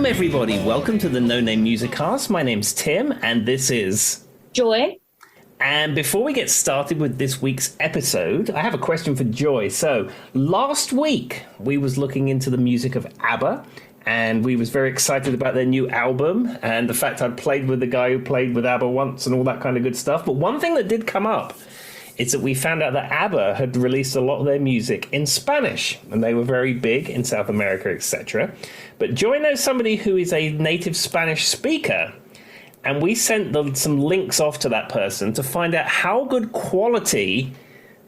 everybody. Welcome to the No Name Music Cast. My name's Tim, and this is Joy. And before we get started with this week's episode, I have a question for Joy. So, last week, we was looking into the music of ABBA, and we was very excited about their new album, and the fact I'd played with the guy who played with ABBA once and all that kind of good stuff. But one thing that did come up is that we found out that ABBA had released a lot of their music in Spanish, and they were very big in South America, etc. But Joy knows somebody who is a native Spanish speaker, and we sent them some links off to that person to find out how good quality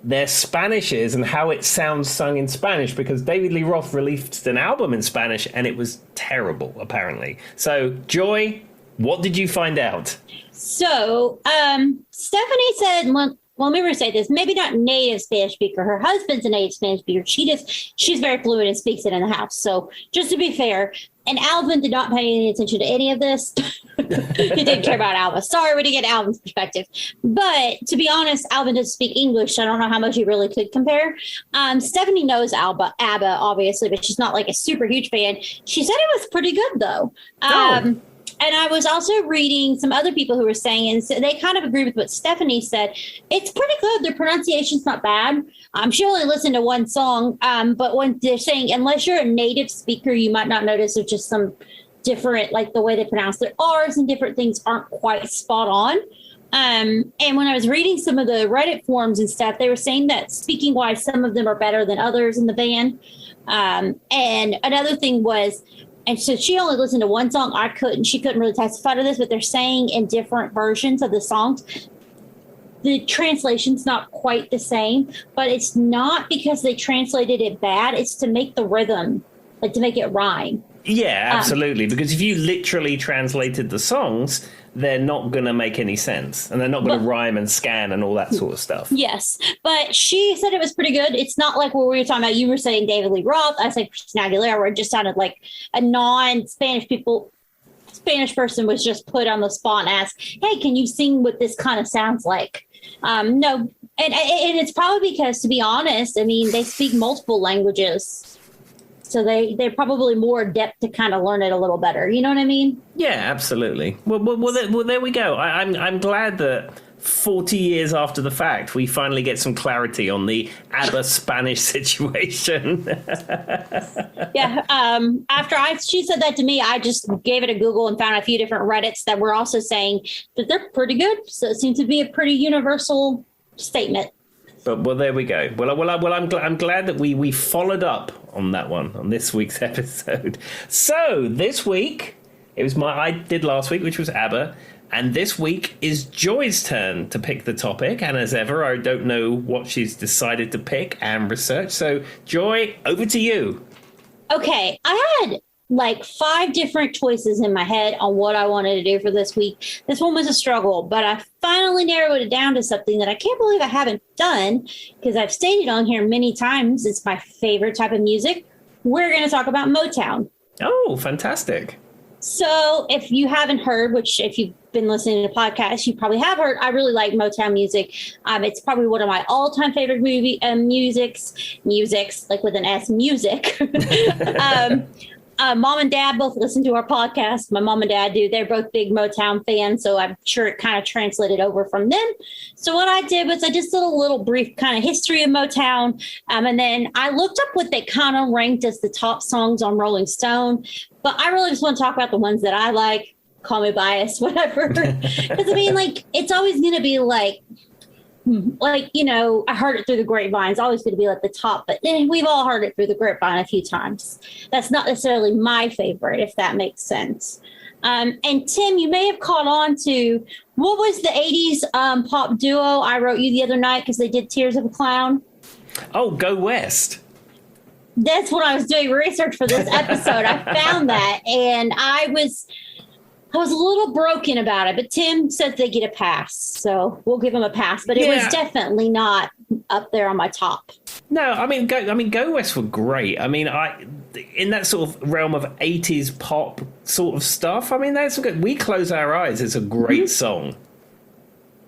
their Spanish is and how it sounds sung in Spanish, because David Lee Roth released an album in Spanish and it was terrible, apparently. So, Joy, what did you find out? So, Stephanie said, well, let me say this, maybe not native Spanish speaker. Her husband's a native Spanish speaker. She's very fluent and speaks it in the house. So just to be fair, and Alvin did not pay any attention to any of this. He didn't care about Alvin. Sorry, we didn't get Alvin's perspective. But to be honest, Alvin doesn't speak English, so I don't know how much you really could compare. Stephanie knows ABBA, obviously, but she's not like a super huge fan. She said it was pretty good, though. And I was also reading some other people who were saying, and so they kind of agree with what Stephanie said. It's pretty good. Their pronunciation's not bad. She only listened to one song, but when they're saying, unless you're a native speaker, you might not notice there's just some different, like the way they pronounce their R's and different things aren't quite spot on. And when I was reading some of the Reddit forums and stuff, they were saying that speaking wise, some of them are better than others in the band. And another thing was, and so she only listened to one song. She couldn't really testify to this, but they're saying in different versions of the songs, the translation's not quite the same, but it's not because they translated it bad. It's to make the rhythm, like to make it rhyme. Yeah, absolutely. Because if you literally translated the songs, they're not going to make any sense. And they're not going to rhyme and scan and all that sort of stuff. Yes. But she said it was pretty good. It's not like what we were talking about. You were saying David Lee Roth. I said Christina Aguilera, where it just sounded like a non-Spanish Spanish person was just put on the spot and asked, hey, can you sing what this kind of sounds like? No. And it's probably because, to be honest, I mean, they speak multiple languages. So they're probably more adept to kind of learn it a little better. You know what I mean? Yeah, absolutely. Well, there we go. I'm glad that 40 years after the fact, we finally get some clarity on the ABBA Spanish situation. Yeah. After she said that to me, I just gave it a Google and found a few different Reddits that were also saying that they're pretty good. So it seems to be a pretty universal statement. But there we go. I'm glad that we followed up on that one on this week's episode. So this week it was I did last week, which was ABBA, and this week is Joy's turn to pick the topic. And as ever, I don't know what she's decided to pick and research. So Joy, over to you. Okay, I had like 5 different choices in my head on what I wanted to do for this week. This one was a struggle, but I finally narrowed it down to something that I can't believe I haven't done, because I've stated on here many times it's my favorite type of music. We're going to talk about Motown. Oh, fantastic. So if you haven't heard, which if you've been listening to podcasts, you probably have heard, I really like Motown music. It's probably one of my all-time favorite musics, like with an S, music. Mom and Dad both listen to our podcast. My mom and dad do. They're both big Motown fans, so I'm sure it kind of translated over from them. So what I did was I just did a little brief kind of history of Motown, and then I looked up what they kind of ranked as the top songs on Rolling Stone. But I really just want to talk about the ones that I like. Call me biased, whatever. Because, I mean, like, it's always going to be like, you know, I heard it through the grapevine. It's always going to be like the top, but we've all heard it through the grapevine a few times. That's not necessarily my favorite, if that makes sense. And Tim, you may have caught on to, what was the 80s pop duo I wrote you the other night because they did Tears of a Clown? Oh, Go West. That's what I was doing research for this episode. I found that, and I was a little broken about it, but Tim says they get a pass, so we'll give them a pass. But it was definitely not up there on my top. No, I mean, Go West were great. I mean, in that sort of realm of 80s pop sort of stuff, I mean, that's good. We Close Our Eyes is a great song.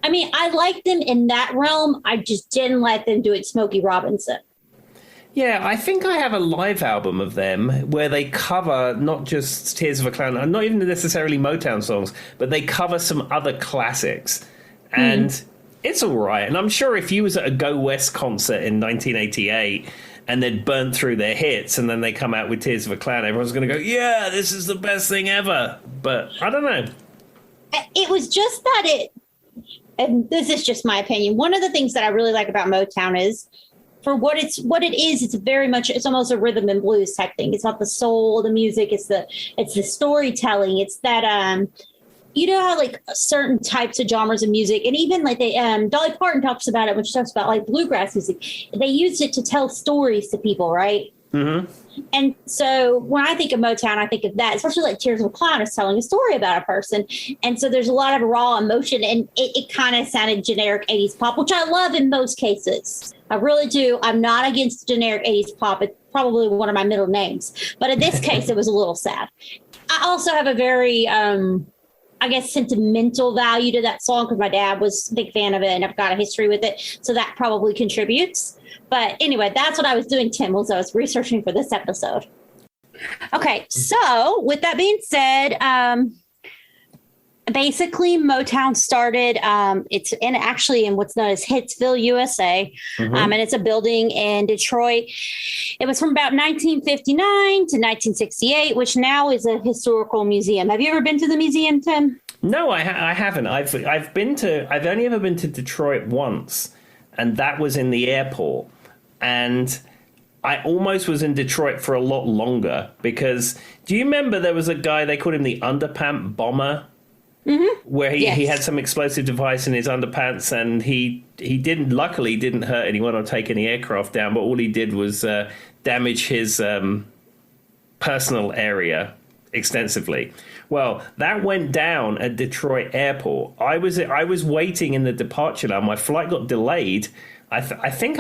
I mean, I liked them in that realm. I just didn't let them do it Smokey Robinson. Yeah, I think I have a live album of them where they cover not just Tears of a Clown, and not even necessarily Motown songs, but they cover some other classics. And it's all right. And I'm sure if you was at a Go West concert in 1988 and they'd burnt through their hits and then they come out with Tears of a Clown, everyone's going to go, yeah, this is the best thing ever. But I don't know. It was just that and this is just my opinion. One of the things that I really like about Motown is for what it is, it's almost a rhythm and blues type thing. It's not the soul of the music. It's the storytelling. It's that, you know how like certain types of genres of music, and even like Dolly Parton talks about it when she talks about like bluegrass music, they used it to tell stories to people, right? Mm-hmm. And so when I think of Motown, I think of that, especially like Tears of a Clown is telling a story about a person. And so there's a lot of raw emotion, and it kind of sounded generic 80s pop, which I love in most cases. I really do. I'm not against generic 80s pop. It's probably one of my middle names. But in this case, it was a little sad. I also have a very, I guess, sentimental value to that song because my dad was a big fan of it and I've got a history with it. So that probably contributes. But anyway, that's what I was doing, Tim, was I was researching for this episode. Okay, so with that being said, basically Motown started, it's in what's known as Hitsville, USA. And it's a building in Detroit. It was from about 1959 to 1968, which now is a historical museum. Have you ever been to the museum, Tim? No, I haven't. I've only ever been to Detroit once, and that was in the airport. And I almost was in Detroit for a lot longer because do you remember there was a guy, they called him the underpant bomber? Where he had some explosive device in his underpants, and he luckily didn't hurt anyone or take any aircraft down, but all he did was damage his personal area extensively. Well, that went down at Detroit Airport. I was waiting in the departure line. My flight got delayed. I think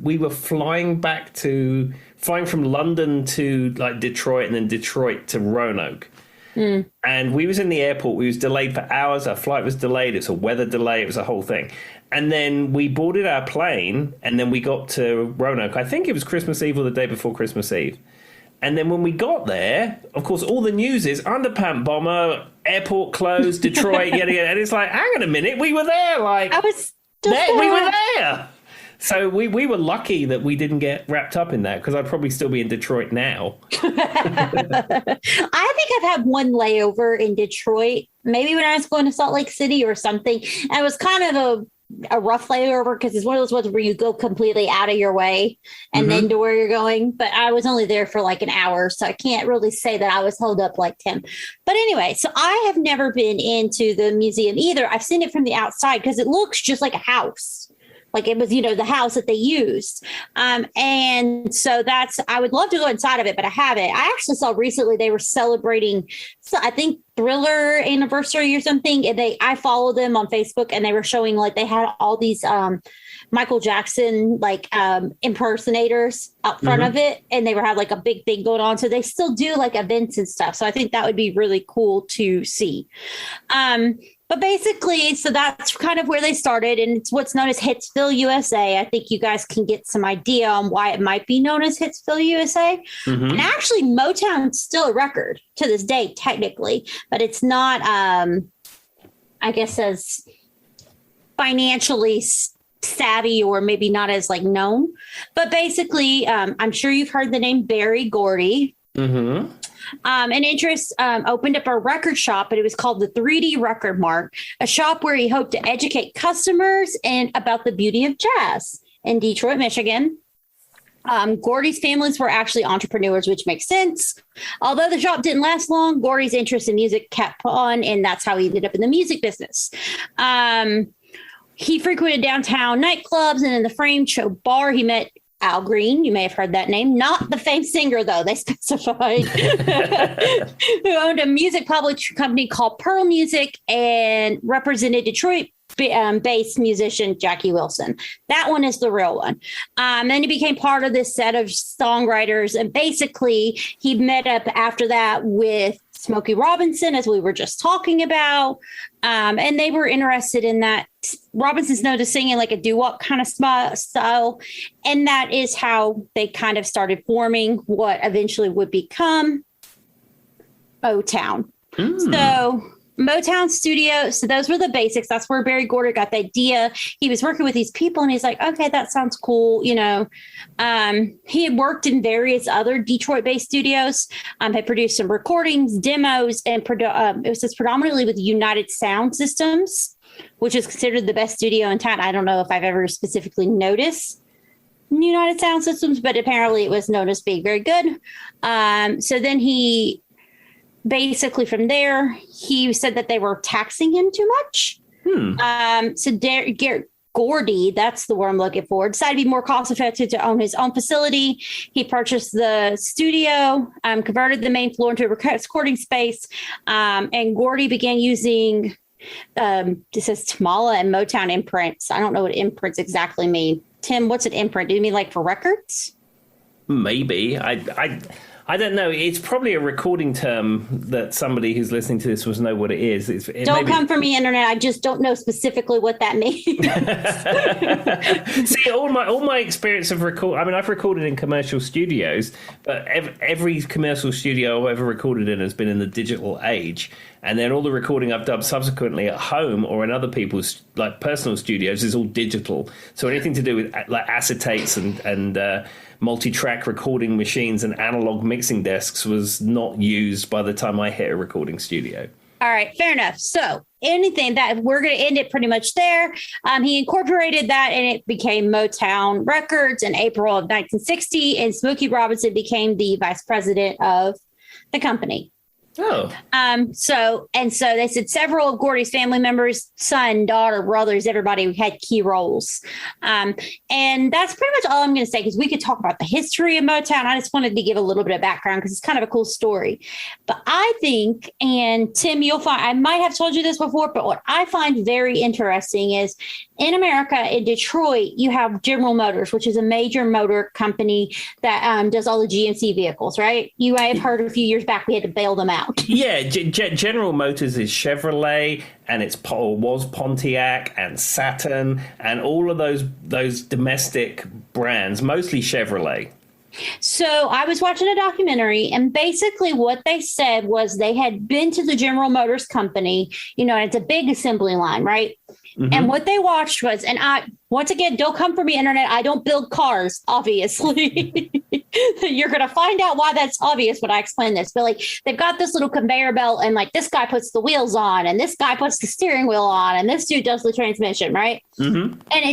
we were flying from London to like Detroit and then Detroit to Roanoke. And we was in the airport. We was delayed for hours. Our flight was delayed. It's a weather delay. It was a whole thing. And then we boarded our plane, and then we got to Roanoke. I think it was Christmas Eve or the day before Christmas Eve. And then when we got there, of course, all the news is underpant bomber, airport closed, Detroit, yada, yada. And it's like, hang on a minute, we were there. Like, I was we were there. So we were lucky that we didn't get wrapped up in that because I'd probably still be in Detroit now. I think I've had one layover in Detroit, maybe when I was going to Salt Lake City or something. And it was kind of a rough layover because it's one of those ones where you go completely out of your way and then to where you're going. But I was only there for like an hour, so I can't really say that I was held up like Tim. But anyway, so I have never been into the museum either. I've seen it from the outside because it looks just like a house. Like it was, the house that they used. And so I would love to go inside of it, but I haven't. I actually saw recently they were celebrating, I think, Thriller anniversary or something. And I followed them on Facebook, and they were showing like they had all these Michael Jackson impersonators out front of it. And they had like a big thing going on. So they still do like events and stuff. So I think that would be really cool to see. But basically, so that's kind of where they started, and it's what's known as Hitsville, USA. I think you guys can get some idea on why it might be known as Hitsville, USA. And actually, Motown's still a record to this day, technically, but it's not, I guess, as financially savvy or maybe not as known. But basically, I'm sure you've heard the name Berry Gordy. An interest opened up a record shop, and it was called the 3D Record Mart, a shop where he hoped to educate customers about the beauty of jazz in Detroit, Michigan. Gordy's families were actually entrepreneurs, which makes sense. Although the shop didn't last long, Gordy's interest in music kept on, and that's how he ended up in the music business. He frequented downtown nightclubs, and in the Frame Show bar, he met Al Green. You may have heard that name. Not the famed singer, though, they specified, who owned a music publishing company called Pearl Music and represented Detroit-based musician Jackie Wilson. That one is the real one. Then he became part of this set of songwriters, and basically he met up after that with Smokey Robinson, as we were just talking about. And they were interested in that. Robinson's known to sing in like a doo-wop kind of style. And that is how they kind of started forming what eventually would become Motown. So Motown Studio. So those were the basics. That's where Berry Gordy got the idea. He was working with these people and he's like, okay, that sounds cool. You know, he had worked in various other Detroit-based studios, had produced some recordings, demos, and it was just predominantly with United Sound Systems, which is considered the best studio in town. I don't know if I've ever specifically noticed United Sound Systems, but apparently it was known as being very good. So then he basically from there, he said that they were taxing him too much. So Gordy, that's the word I'm looking for, decided to be more cost effective to own his own facility. He purchased the studio, converted the main floor into a recording space, and Gordy began using, this says Tamala and Motown imprints. I don't know what imprints exactly mean. Tim, what's an imprint? Do you mean like for records? Maybe. I don't know. It's probably a recording term that somebody who's listening to this will know what it is. Don't come for me, internet. I just don't know specifically what that means. See, all my experience of I've recorded in commercial studios, but every commercial studio I've ever recorded in has been in the digital age. And then all the recording I've done subsequently at home or in other people's like personal studios is all digital. So anything to do with like acetates and multi-track recording machines and analog mixing desks was not used by the time I hit a recording studio. All right, fair enough. So anything that we're going to end it pretty much there. He incorporated that and it became Motown Records in April of 1960. And Smokey Robinson became the vice president of the company. Oh. So they said several of Gordy's family members, son, daughter, brothers, everybody had key roles. And that's pretty much all I'm going to say, because we could talk about the history of Motown. I just wanted to give a little bit of background because it's kind of a cool story. But I think, and Tim, you'll find, I might have told you this before, but what I find very interesting is in America, in Detroit, you have General Motors, which is a major motor company that does all the GMC vehicles, right? You may have heard a few years back we had to bail them out. Yeah, General Motors is Chevrolet, and was Pontiac and Saturn, and all of those domestic brands, mostly Chevrolet. So I was watching a documentary, and basically what they said was they had been to the General Motors company, you know, it's a big assembly line, right? Mm-hmm. And what they watched was, and once again, don't come for me, internet. I don't build cars, obviously. You're going to find out why that's obvious when I explain this. But like, they've got this little conveyor belt and like this guy puts the wheels on and this guy puts the steering wheel on and this dude does the transmission, right? Mm-hmm. And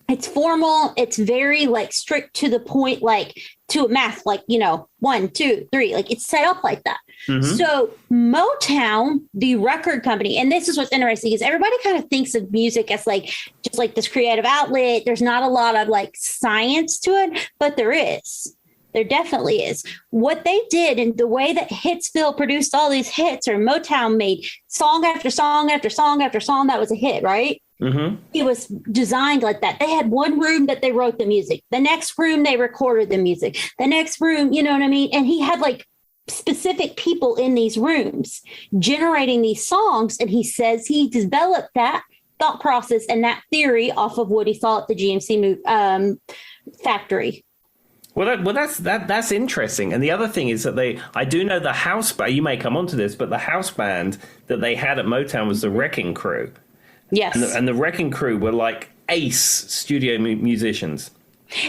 it's formal. It's very like strict to the point, like to a math, like, you know, 1, 2, 3, like it's set up like that. Mm-hmm. So Motown, the record company, and this is what's interesting is everybody kind of thinks of music as like just like this creative outlet. There's not a lot of like science to it, but there is. There definitely is. What they did and the way that Hitsville produced all these hits, or Motown made song after song after song after song that was a hit, right? Mm-hmm. It was designed like that. They had one room that they wrote the music. The next room, they recorded the music. The next room, you know what I mean? And he had like specific people in these rooms generating these songs. And he says he developed that thought process and that theory off of what he saw at the GMC factory. Well, that's interesting. And the other thing is that I do know the house band, you may come onto this, but the house band that they had at Motown was the Wrecking Crew. Yes. And the Wrecking Crew were like ace studio musicians.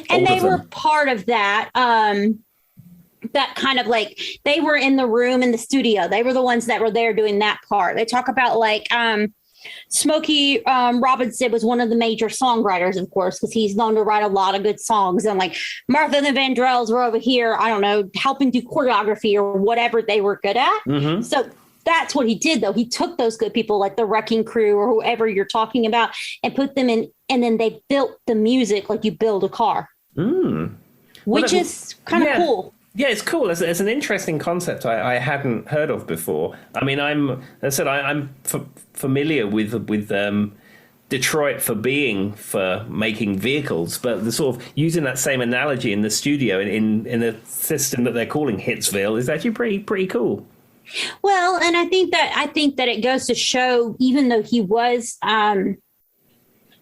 And they were part of that. That kind of like, they were in the room in the studio. They were the ones that were there doing that part. They talk about like Smokey Robinson was one of the major songwriters, of course, because he's known to write a lot of good songs. And like Martha and the Vandrells were over here, I don't know, helping do choreography or whatever they were good at. Mm-hmm. So that's what he did, though. He took those good people like the Wrecking Crew or whoever you're talking about and put them in. And then they built the music like you build a car, which is kind of cool. Yeah, it's cool. It's an interesting concept I hadn't heard of before. I mean, I'm familiar with Detroit for making vehicles, but the sort of using that same analogy in the studio in a system that they're calling Hitsville is actually pretty cool. Well, and I think that it goes to show, even though he was, I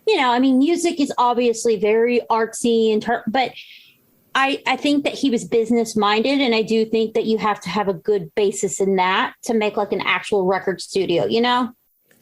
mean, music is obviously very artsy but I think that he was business minded, and I do think that you have to have a good basis in that to make like an actual record studio, you know?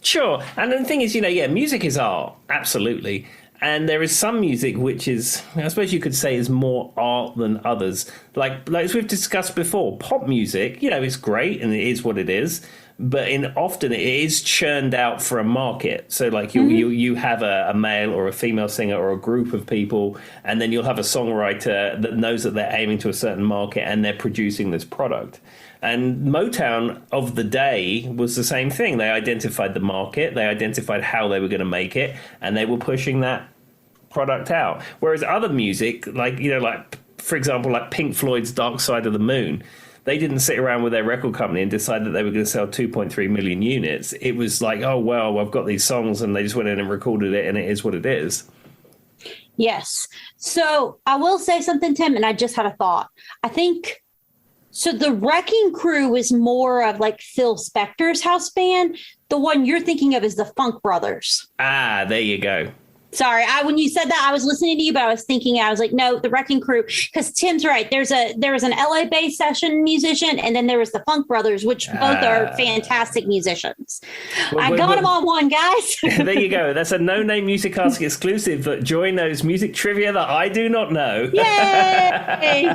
Sure. And the thing is, music is art, absolutely. And there is some music which is, I suppose you could say, is more art than others. Like as we've discussed before, pop music, is great and it is what it is. But often it is churned out for a market. So like you have a male or a female singer or a group of people, and then you'll have a songwriter that knows that they're aiming to a certain market and they're producing this product. And Motown of the day was the same thing. They identified the market, they identified how they were going to make it, and they were pushing that product out. Whereas other music, like for example, like Pink Floyd's Dark Side of the Moon, they didn't sit around with their record company and decide that they were going to sell 2.3 million units. It was like, oh, well, I've got these songs, and they just went in and recorded it, and it is what it is. Yes. So I will say something, Tim, and I just had a thought. I think... So the Wrecking Crew was more of like Phil Spector's house band. The one you're thinking of is the Funk Brothers. Ah, there you go. Sorry, when you said that, I was listening to you, but I was like, no, the Wrecking Crew, because Tim's right. There was an LA-based session musician, and then there was the Funk Brothers, which both are fantastic musicians. I got them on one, guys. There you go. That's a No Name Music Ask exclusive. That Joy knows music trivia that I do not know. Yay!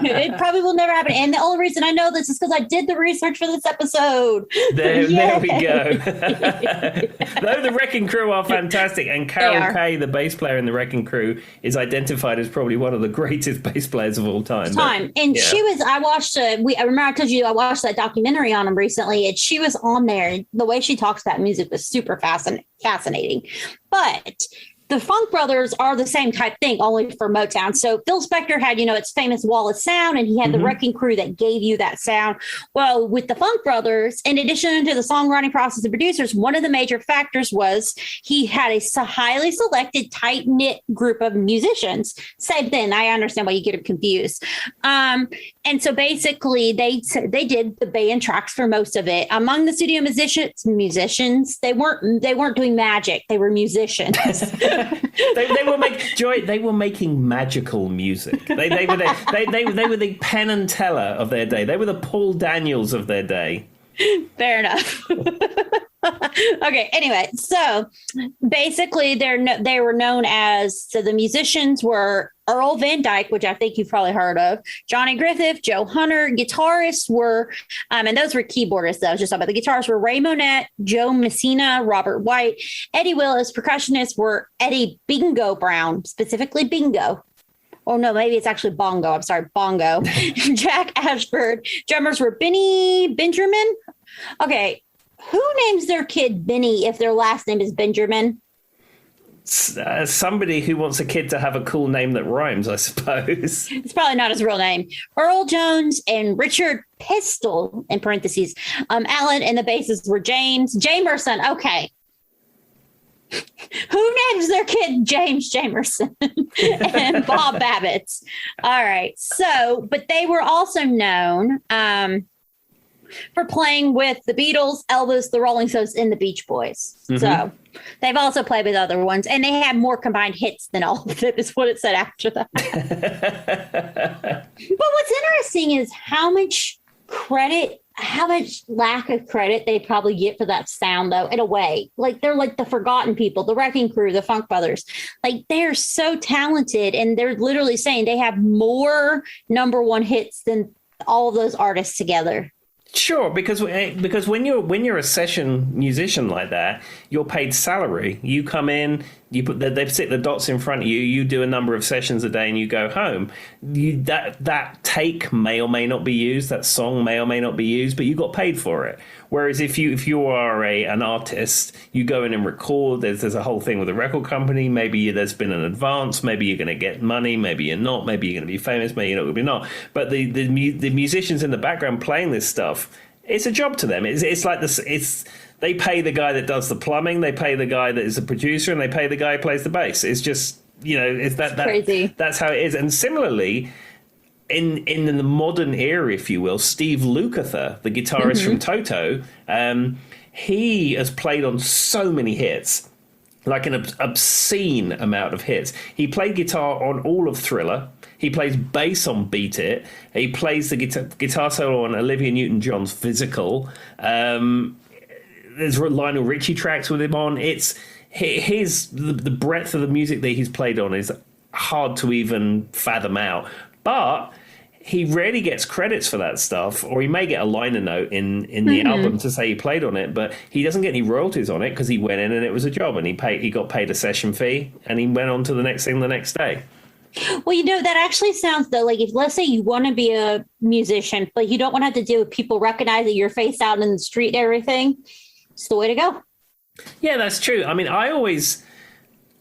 It probably will never happen. And the only reason I know this is because I did the research for this episode. There we go. Though the Wrecking Crew are fantastic, and Carol Kay, the bass player in the Wrecking Crew, is identified as probably one of the greatest bass players of all time. She was. I watched. I remember I told you I watched that documentary on him recently, and she was on there. The way she talks about music was super fascinating. But the Funk Brothers are the same type thing, only for Motown. So Phil Spector had, its famous wall of sound, and he had the Wrecking Crew that gave you that sound. Well, with the Funk Brothers, in addition to the songwriting process and producers, one of the major factors was he had a highly selected, tight-knit group of musicians. Same thing. I understand why you get confused. And so basically, they did the band tracks for most of it. Among the studio musicians, they weren't doing magic. They were musicians. they were making magical music. They were the Penn and Teller of their day. They were the Paul Daniels of their day. Fair enough. Okay. Anyway, so basically, they were known as. So the musicians were Earl Van Dyke, which I think you've probably heard of, Johnny Griffith, Joe Hunter. Guitarists were, and those were keyboardists that I was just talking about. The guitarists were Ray Monette, Joe Messina, Robert White. Eddie Willis. Percussionists were Eddie Bingo Brown, specifically Bingo. Oh, no, maybe it's actually Bongo. I'm sorry, Bongo. Jack Ashford. Drummers were Benny Benjamin. Okay, who names their kid Benny if their last name is Benjamin? Somebody who wants a kid to have a cool name that rhymes, I suppose. It's probably not his real name. Earl Jones and Richard Pistol, in parentheses. Alan, and the basses were Jamerson. Okay. Who names their kid James Jamerson and Bob Babbitt? All right. So, but they were also known for playing with the Beatles, Elvis, the Rolling Stones, and the Beach Boys. Mm-hmm. So they've also played with other ones, and they had more combined hits than all of it, is what it said after that. But what's interesting is how much lack of credit they probably get for that sound, though, in a way. Like, they're like the forgotten people, the Wrecking Crew, the Funk Brothers. Like, they're so talented, and they're literally saying they have more number one hits than all of those artists together. Sure, because when you're a session musician like that, you're paid salary. You come in, they sit the dots in front of you. You do a number of sessions a day, and you go home. That take may or may not be used. That song may or may not be used, but you got paid for it. Whereas if you are an artist, you go in and record. There's a whole thing with a record company. Maybe there's been an advance. Maybe you're going to get money. Maybe you're not. Maybe you're going to be famous. Maybe you're not going to be not. But the musicians in the background playing this stuff, it's a job to them. It's like this. They pay the guy that does the plumbing. They pay the guy that is the producer, and they pay the guy who plays the bass. It's just, it's crazy. That's how it is. And similarly, in the modern era, if you will, Steve Lukather, the guitarist from Toto, he has played on so many hits, like an obscene amount of hits. He played guitar on all of Thriller. He plays bass on Beat It. He plays the guitar solo on Olivia Newton-John's Physical. There's Lionel Richie tracks with him on. It's the breadth of the music that he's played on is hard to even fathom out. But he rarely gets credits for that stuff, or he may get a liner note in the album to say he played on it, but he doesn't get any royalties on it because he went in and it was a job, and he got paid a session fee, and he went on to the next thing the next day. Well, that actually sounds though like, if let's say you want to be a musician, but you don't want to have to deal with people recognizing your face out in the street and everything, it's the way to go. Yeah, that's true. I mean, I always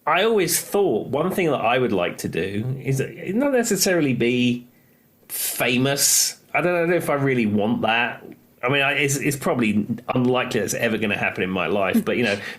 thought one thing that I would like to do is not necessarily be famous. I don't know if I really want that. I mean, it's probably unlikely that's ever going to happen in my life. But,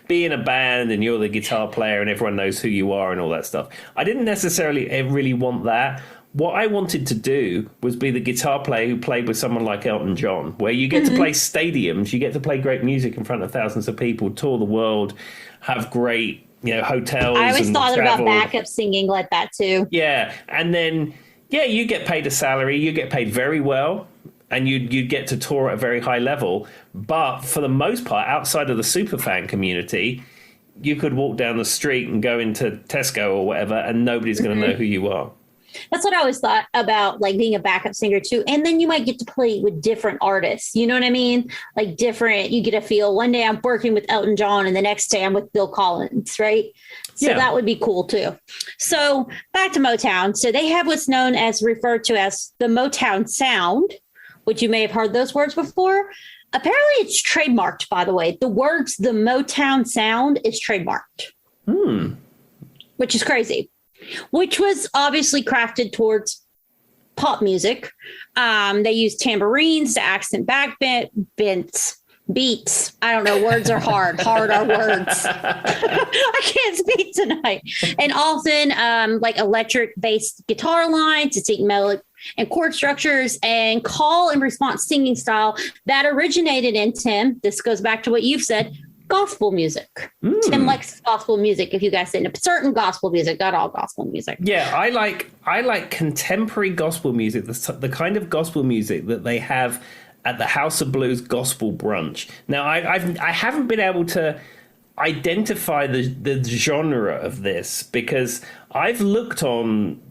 be in a band and you're the guitar player and everyone knows who you are and all that stuff. I didn't necessarily really want that. What I wanted to do was be the guitar player who played with someone like Elton John, where you get to play stadiums, you get to play great music in front of thousands of people, tour the world, have great, hotels. I always thought travel. about backup singing like that too. Yeah, and then you get paid a salary, you get paid very well, and you'd get to tour at a very high level. But for the most part, outside of the superfan community, you could walk down the street and go into Tesco or whatever, and nobody's going to know who you are. That's what I always thought about, like being a backup singer too. And then you might get to play with different artists. You know what I mean? Like you get a feel. One day I'm working with Elton John and the next day I'm with Bill Collins, right? So that would be cool too. So back to Motown. So they have what's known as referred to as the Motown sound, which you may have heard those words before. Apparently it's trademarked, by the way. The words, the Motown sound, is trademarked. Which is crazy. Which was obviously crafted towards pop music. They used tambourines to accent beats. I don't know. Words are hard. Hard are words. I can't speak tonight. And often like electric based guitar lines to seek melodic and chord structures and call and response singing style that originated in, Tim, this goes back to what you've said, gospel music. Tim likes gospel music. If you guys say certain gospel music, not all gospel music. Yeah, I like contemporary gospel music, the kind of gospel music that they have at the House of Blues Gospel Brunch. Now, I haven't been able to identify the genre of this because I've looked on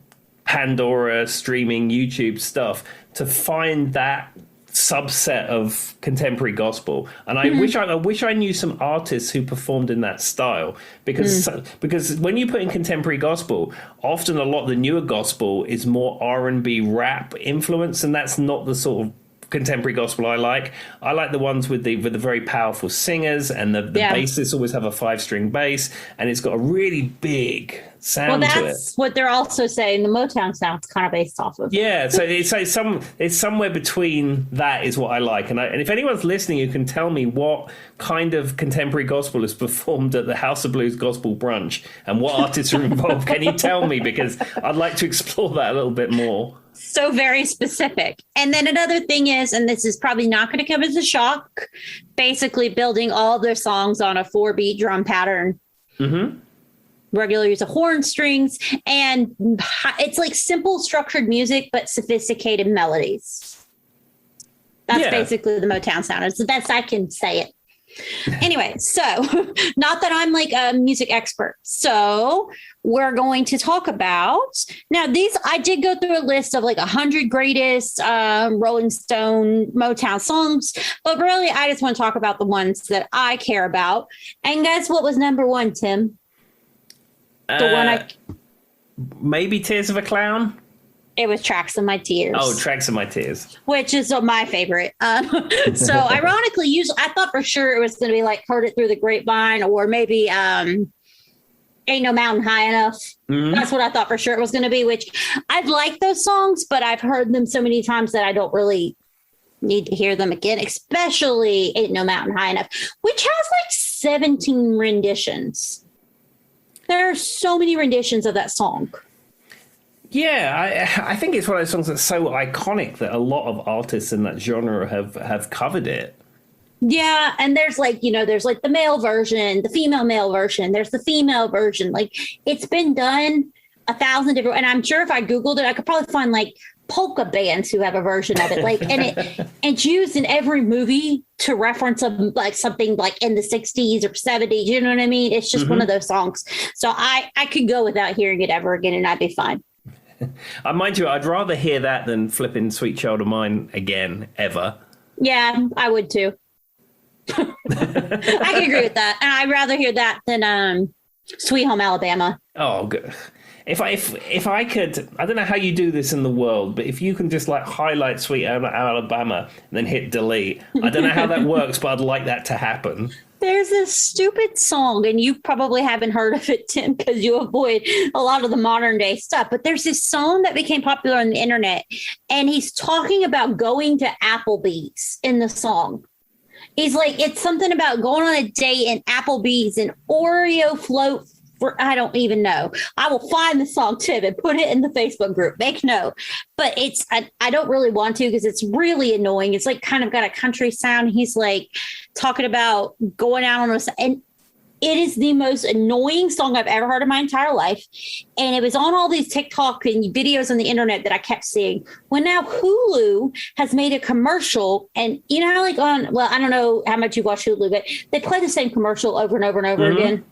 Pandora, streaming, YouTube stuff to find that subset of contemporary gospel, and I wish I knew some artists who performed in that style, because when you put in contemporary gospel, often a lot of the newer gospel is more R&B rap influence, and that's not the sort of contemporary gospel I like. I like the ones with the very powerful singers, and the bassists always have a 5-string bass, and it's got a really big sound to it. Well, that's what they're also saying. The Motown sound's kind of based off of. Yeah, so it's somewhere between that is what I like. And if anyone's listening who can tell me what kind of contemporary gospel is performed at the House of Blues Gospel Brunch and what artists are involved, can you tell me? Because I'd like to explore that a little bit more. So very specific. And then another thing is, and this is probably not going to come as a shock, basically building all their songs on a 4-beat drum pattern. Regular use of horn strings, and it's like simple structured music but sophisticated melodies. That's basically the Motown sound. It's the best I can say it. Anyway, so not that I'm like a music expert. So we're going to talk about now I did go through a list of like 100 greatest Rolling Stone Motown songs, but really I just want to talk about the ones that I care about. And guess what was number one, Tim? Maybe Tears of a Clown. It was Tracks of My Tears. Oh, Tracks of My Tears, which is my favorite. So ironically, usually I thought for sure it was going to be like Heard It Through the Grapevine, or maybe Ain't No Mountain High Enough. That's what I thought for sure it was going to be, which I'd like those songs, but I've heard them so many times that I don't really need to hear them again, especially Ain't No Mountain High Enough, which has like 17 renditions. There are so many renditions of that song. Yeah, I think it's one of those songs that's so iconic that a lot of artists in that genre have covered it. Yeah, and there's there's like the male version, the female male version, there's the female version. Like it's been done 1,000 different, and I'm sure if I Googled it, I could probably find like polka bands who have a version of it. Like, and it's used in every movie to reference like something like in the 60s or 70s. You know what I mean? It's just one of those songs. So I could go without hearing it ever again, and I'd be fine. Mind you, I'd rather hear that than flipping Sweet Child of Mine again, ever. Yeah, I would too. I can agree with that. And I'd rather hear that than Sweet Home Alabama. Oh, good. If I could, I don't know how you do this in the world, but if you can just like highlight Sweet Home Alabama and then hit delete, I don't know how that works, but I'd like that to happen. There's this stupid song, and you probably haven't heard of it, Tim, because you avoid a lot of the modern day stuff. But there's this song that became popular on the internet, and he's talking about going to Applebee's in the song. He's like, it's something about going on a date in Applebee's and Oreo float. I don't even know. I will find the song, Tim, and put it in the Facebook group. Make note. But I don't really want to because it's really annoying. It's like kind of got a country sound. He's like talking about going out on and it is the most annoying song I've ever heard in my entire life. And it was on all these TikTok and videos on the internet that I kept seeing. When now Hulu has made a commercial, and you know how like I don't know how much you watch Hulu, but they play the same commercial over and over and over again.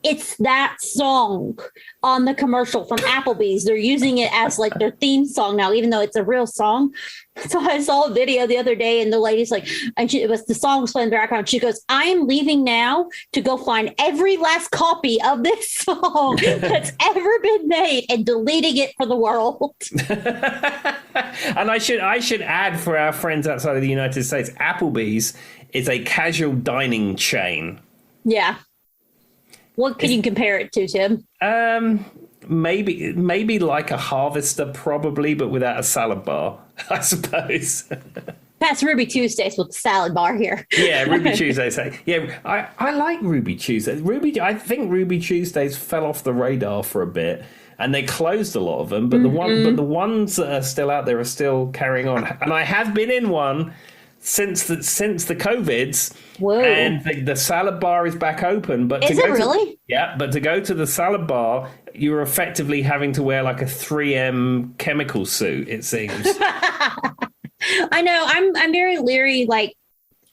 It's that song on the commercial from Applebee's. They're using it as like their theme song now, even though it's a real song. So I saw a video the other day, and the lady's like, and it was the song was playing in the background. She goes, "I am leaving now to go find every last copy of this song that's ever been made and deleting it for the world." And I should add for our friends outside of the United States, Applebee's is a casual dining chain. Yeah. What can you compare it to, Tim? Maybe like a Harvester, probably, but without a salad bar, I suppose. That's Ruby Tuesdays with the salad bar here. Yeah, Ruby Tuesdays. Yeah, I like Ruby Tuesdays. I think Ruby Tuesdays fell off the radar for a bit, and they closed a lot of them. But the ones that are still out there are still carrying on. And I have been in one since the COVIDs. Whoa. And the salad bar is back open. But is it really? Yeah, but to go to the salad bar, you're effectively having to wear like a 3M chemical suit, it seems. I know. I'm very leery. Like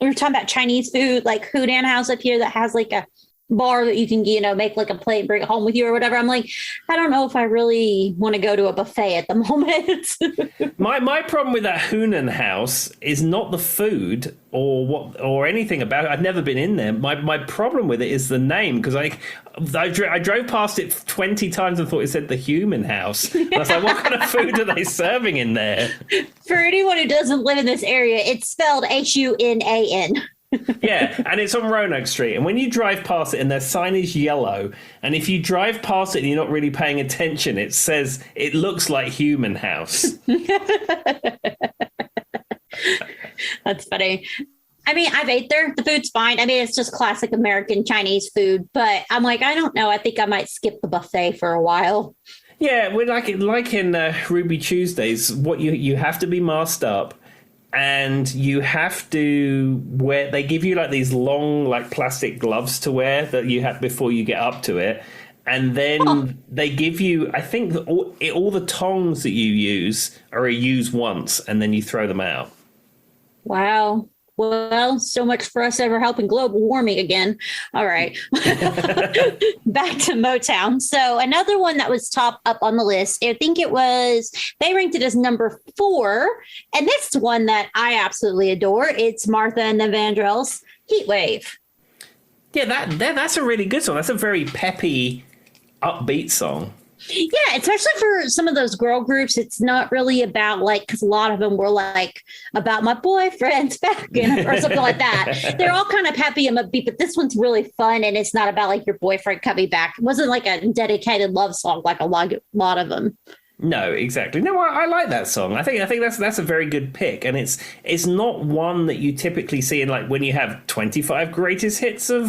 we were talking about Chinese food, like Hunan House up here that has like a bar that you can, make like a plate and bring it home with you or whatever. I'm like, I don't know if I really want to go to a buffet at the moment. My problem with that Hunan House is not the food or anything about it. I've never been in there. My problem with it is the name, because I drove past it 20 times and thought it said the Human House. And I was like, what kind of food are they serving in there? For anyone who doesn't live in this area, it's spelled Hunan. Yeah, and it's on Roanoke Street. And when you drive past it, and their sign is yellow, and if you drive past it and you're not really paying attention, it says it looks like Human House. That's funny. I mean, I've ate there. The food's fine. I mean, it's just classic American Chinese food. But I'm like, I don't know. I think I might skip the buffet for a while. Yeah, we're like in Ruby Tuesdays, what you have to be masked up. And you have to wear, they give you like these long, like plastic gloves to wear that you have before you get up to it. And then they give you, I think all the tongs that you use are a use once and then you throw them out. Wow. Well, so much for us ever helping global warming again. All right. Back to Motown. So another one that was top up on the list, I think they ranked it as number 4. And this one that I absolutely adore. It's Martha and the Vandross, Heat Wave. Yeah, that's a really good song. That's a very peppy, upbeat song. Yeah, especially for some of those girl groups, it's not really about because a lot of them were like about my boyfriend's back or something like that. They're all kind of happy and upbeat, but this one's really fun, and it's not about like your boyfriend coming back. It wasn't like a dedicated love song like a lot of them. No, exactly. No, I like that song. I think that's a very good pick, and it's not one that you typically see in like when you have 25 greatest hits of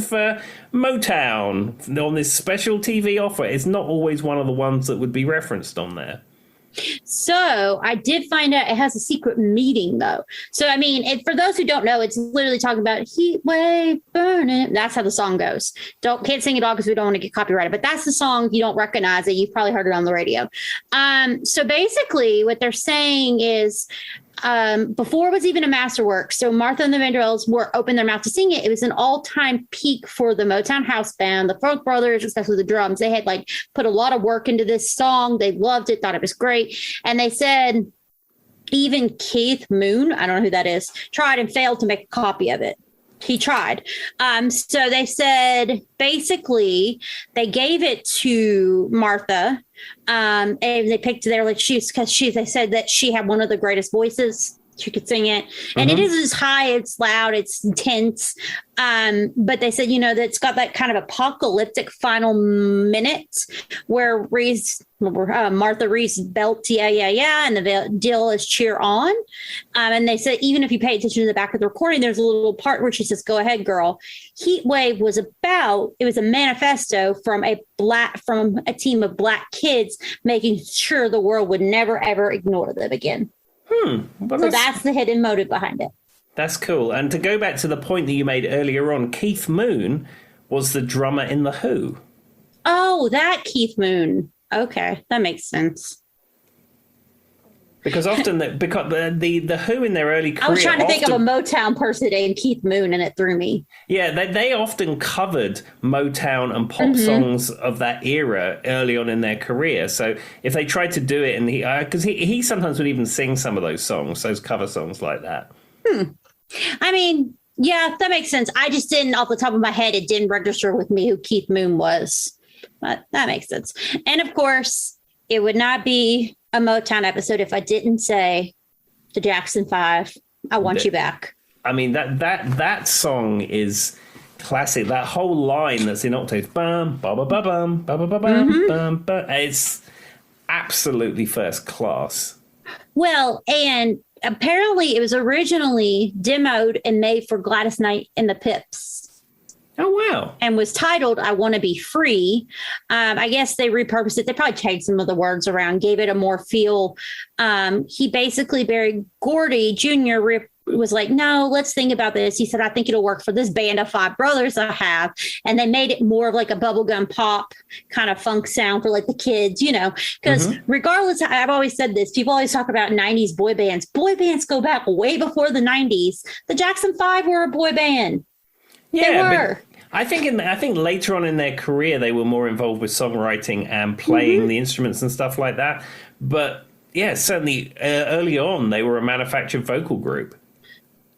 Motown on this special TV offer. It's not always one of the ones that would be referenced on there. So I did find out it has a secret meeting, though. So, I mean, for those who don't know, it's literally talking about heat wave burning. That's how the song goes. Can't sing it all because we don't want to get copyrighted, but that's the song. You don't recognize it. You've probably heard it on the radio. So basically what they're saying is, before it was even a masterwork. So Martha and the Vanderbilts were opened their mouth to sing it. It was an all-time peak for the Motown house band, the Folk Brothers, especially the drums. They had put a lot of work into this song. They loved it, thought it was great. And they said even Keith Moon, I don't know who that is, tried and failed to make a copy of it. He tried. So they said basically they gave it to Martha. And they picked they said that she had one of the greatest voices. She could sing it. And it is high, it's loud, it's intense. But they said, that it's got that kind of apocalyptic final minute where Martha Reese belts, yeah, yeah, yeah. And the deal is cheer on. And they said, even if you pay attention to the back of the recording, there's a little part where she says, go ahead, girl. Heat Wave was a manifesto from a team of Black kids making sure the world would never, ever ignore them again. Well, so that's the hidden motive behind it. That's cool. And to go back to the point that you made earlier on, Keith Moon was the drummer in The Who. Oh, that Keith Moon. Okay, that makes sense. Because often, the Who in their early career... I was trying to think of a Motown person named Keith Moon, and it threw me. Yeah, they often covered Motown and pop songs of that era early on in their career. So if they tried to do it, and because he sometimes would even sing some of those songs, those cover songs like that. I mean, yeah, that makes sense. I just didn't, off the top of my head, it didn't register with me who Keith Moon was. But that makes sense. And of course, it would not be a Motown episode if I didn't say the Jackson 5, I Want You Back. I mean, that song is classic. That whole line that's in octaves, bum, ba ba ba bum, ba ba ba bum, bum, ba. It's absolutely first class. Well, and apparently it was originally demoed and made for Gladys Knight and the Pips. Oh, wow. And was titled I Want to Be Free. I guess they repurposed it. They probably changed some of the words around, gave it a more feel. He basically, Barry Gordy Jr. was like, no, let's think about this. He said, I think it'll work for this band of 5 brothers I have. And they made it more of like a bubblegum pop kind of funk sound for like the kids, because regardless, I've always said this, people always talk about 90s boy bands. Boy bands go back way before the 90s. The Jackson 5 were a boy band. Yeah, they were. I think later on in their career, they were more involved with songwriting and playing the instruments and stuff like that. But yeah, certainly early on, they were a manufactured vocal group.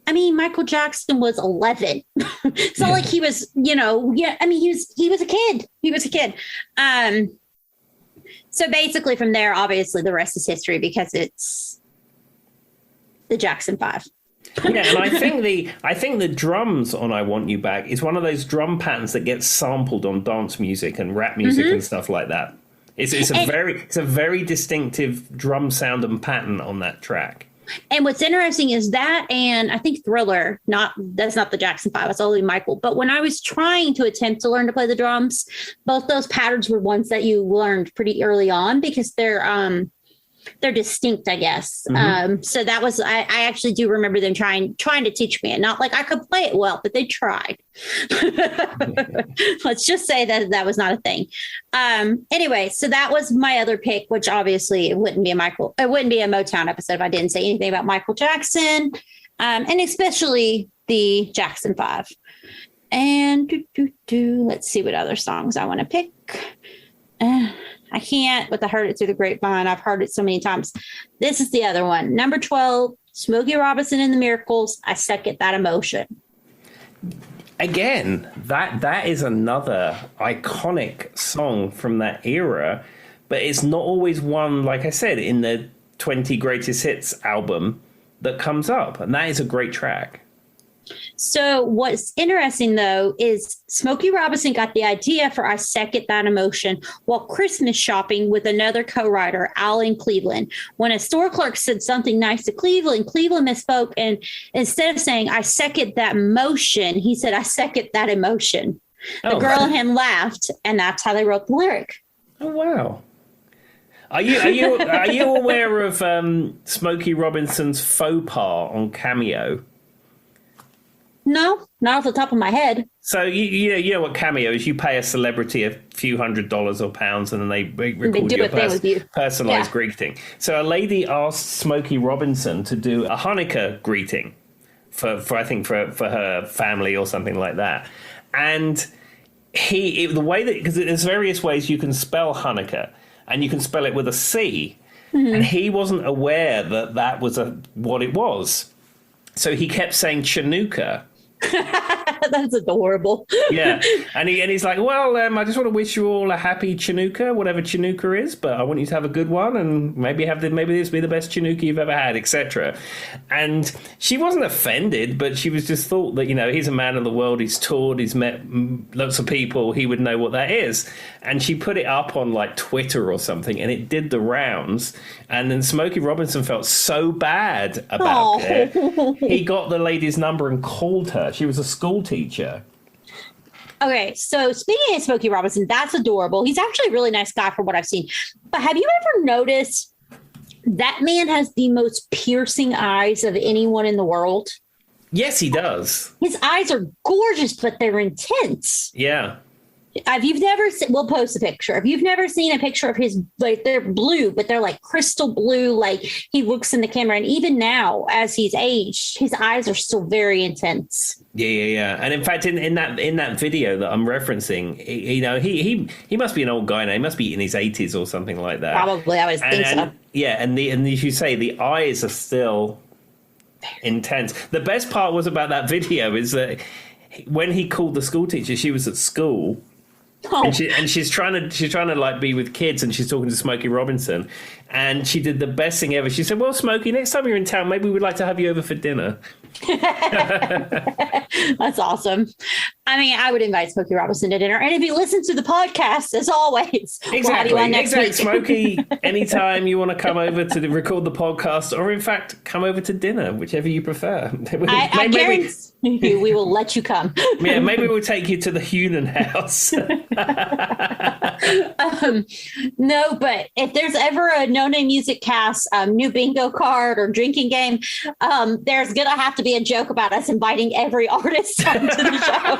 I mean, Michael Jackson was 11. It's not like he was, I mean, he was a kid. He was a kid. So basically from there, obviously the rest is history because it's the Jackson 5. Yeah, and I think the drums on "I Want You Back" is one of those drum patterns that gets sampled on dance music and rap music and stuff like that. It's a very distinctive drum sound and pattern on that track. And what's interesting is that, and I think Thriller, that's not the Jackson 5, it's only Michael. But when I was trying to attempt to learn to play the drums, both those patterns were ones that you learned pretty early on because they're distinct, I guess. So that was, I actually do remember them trying to teach me it. Not like I could play it well, but they tried. Let's just say that was not a thing. Anyway, so that was my other pick, which obviously it wouldn't be a Motown episode if I didn't say anything about Michael Jackson, and especially the Jackson 5. And let's see what other songs I want to pick. I can't, but I heard it through the grapevine. I've heard it so many times. This is the other one. Number 12, Smokey Robinson and the Miracles. I Second That Emotion. Again, that is another iconic song from that era, but it's not always one, like I said, in the 20 Greatest Hits album that comes up. And that is a great track. So what's interesting, though, is Smokey Robinson got the idea for I Second That Emotion while Christmas shopping with another co-writer, Alan Cleveland. When a store clerk said something nice to Cleveland misspoke. And instead of saying I second that motion, he said I second that emotion. The girl and him laughed, and that's how they wrote the lyric. Oh, wow. Are you aware of Smokey Robinson's faux pas on Cameo? No, not off the top of my head. So you know what Cameo is? You pay a celebrity a few $100s or pounds, and then they record you a personalized greeting. So a lady asked Smokey Robinson to do a Hanukkah greeting for her family or something like that, and the way that, because there's various ways you can spell Hanukkah, and you can spell it with a C, and he wasn't aware that was what it was, so he kept saying Chanukah. That's adorable. Yeah, and he's like, well, I just want to wish you all a happy Chanukah, whatever Chanukah is, but I want you to have a good one, and maybe this be the best Chanukah you've ever had, etc. And she wasn't offended, but she was just thought that, he's a man of the world, he's toured, he's met lots of people, he would know what that is. And she put it up on like Twitter or something, and it did the rounds. And then Smokey Robinson felt so bad about it. He got the lady's number and called her. She was a school teacher. Okay, so speaking of Smokey Robinson, that's adorable. He's actually a really nice guy from what I've seen. But have you ever noticed that man has the most piercing eyes of anyone in the world? Yes, he does. His eyes are gorgeous, but they're intense. Yeah. If you've never seen, we'll post a picture. If you've never seen a picture of his, like, they're blue, but they're like crystal blue, like he looks in the camera. And even now, as he's aged, his eyes are still very intense. Yeah. And in fact, in that video that I'm referencing, he must be an old guy now. He must be in his 80s or something like that. Probably, I would think so. Yeah, and as you say, the eyes are still intense. The best part was about that video is that when he called the school teacher, she was at school. Oh. And she's trying to like be with kids, and she's talking to Smokey Robinson, and she did the best thing ever. She said, well, Smokey, next time you're in town, maybe we'd like to have you over for dinner. That's awesome. I mean, I would invite Smokey Robinson to dinner. And if he listens to the podcast, as always, exactly. We'll have you on next week. Smokey, anytime you want to come over to record the podcast, or in fact, come over to dinner, whichever you prefer. I guarantee you, we will let you come. Yeah, maybe we'll take you to the Hunan House. No, but if there's ever a No Name Music Cast new bingo card or drinking game, there's going to have to be a joke about us inviting every artist onto the show.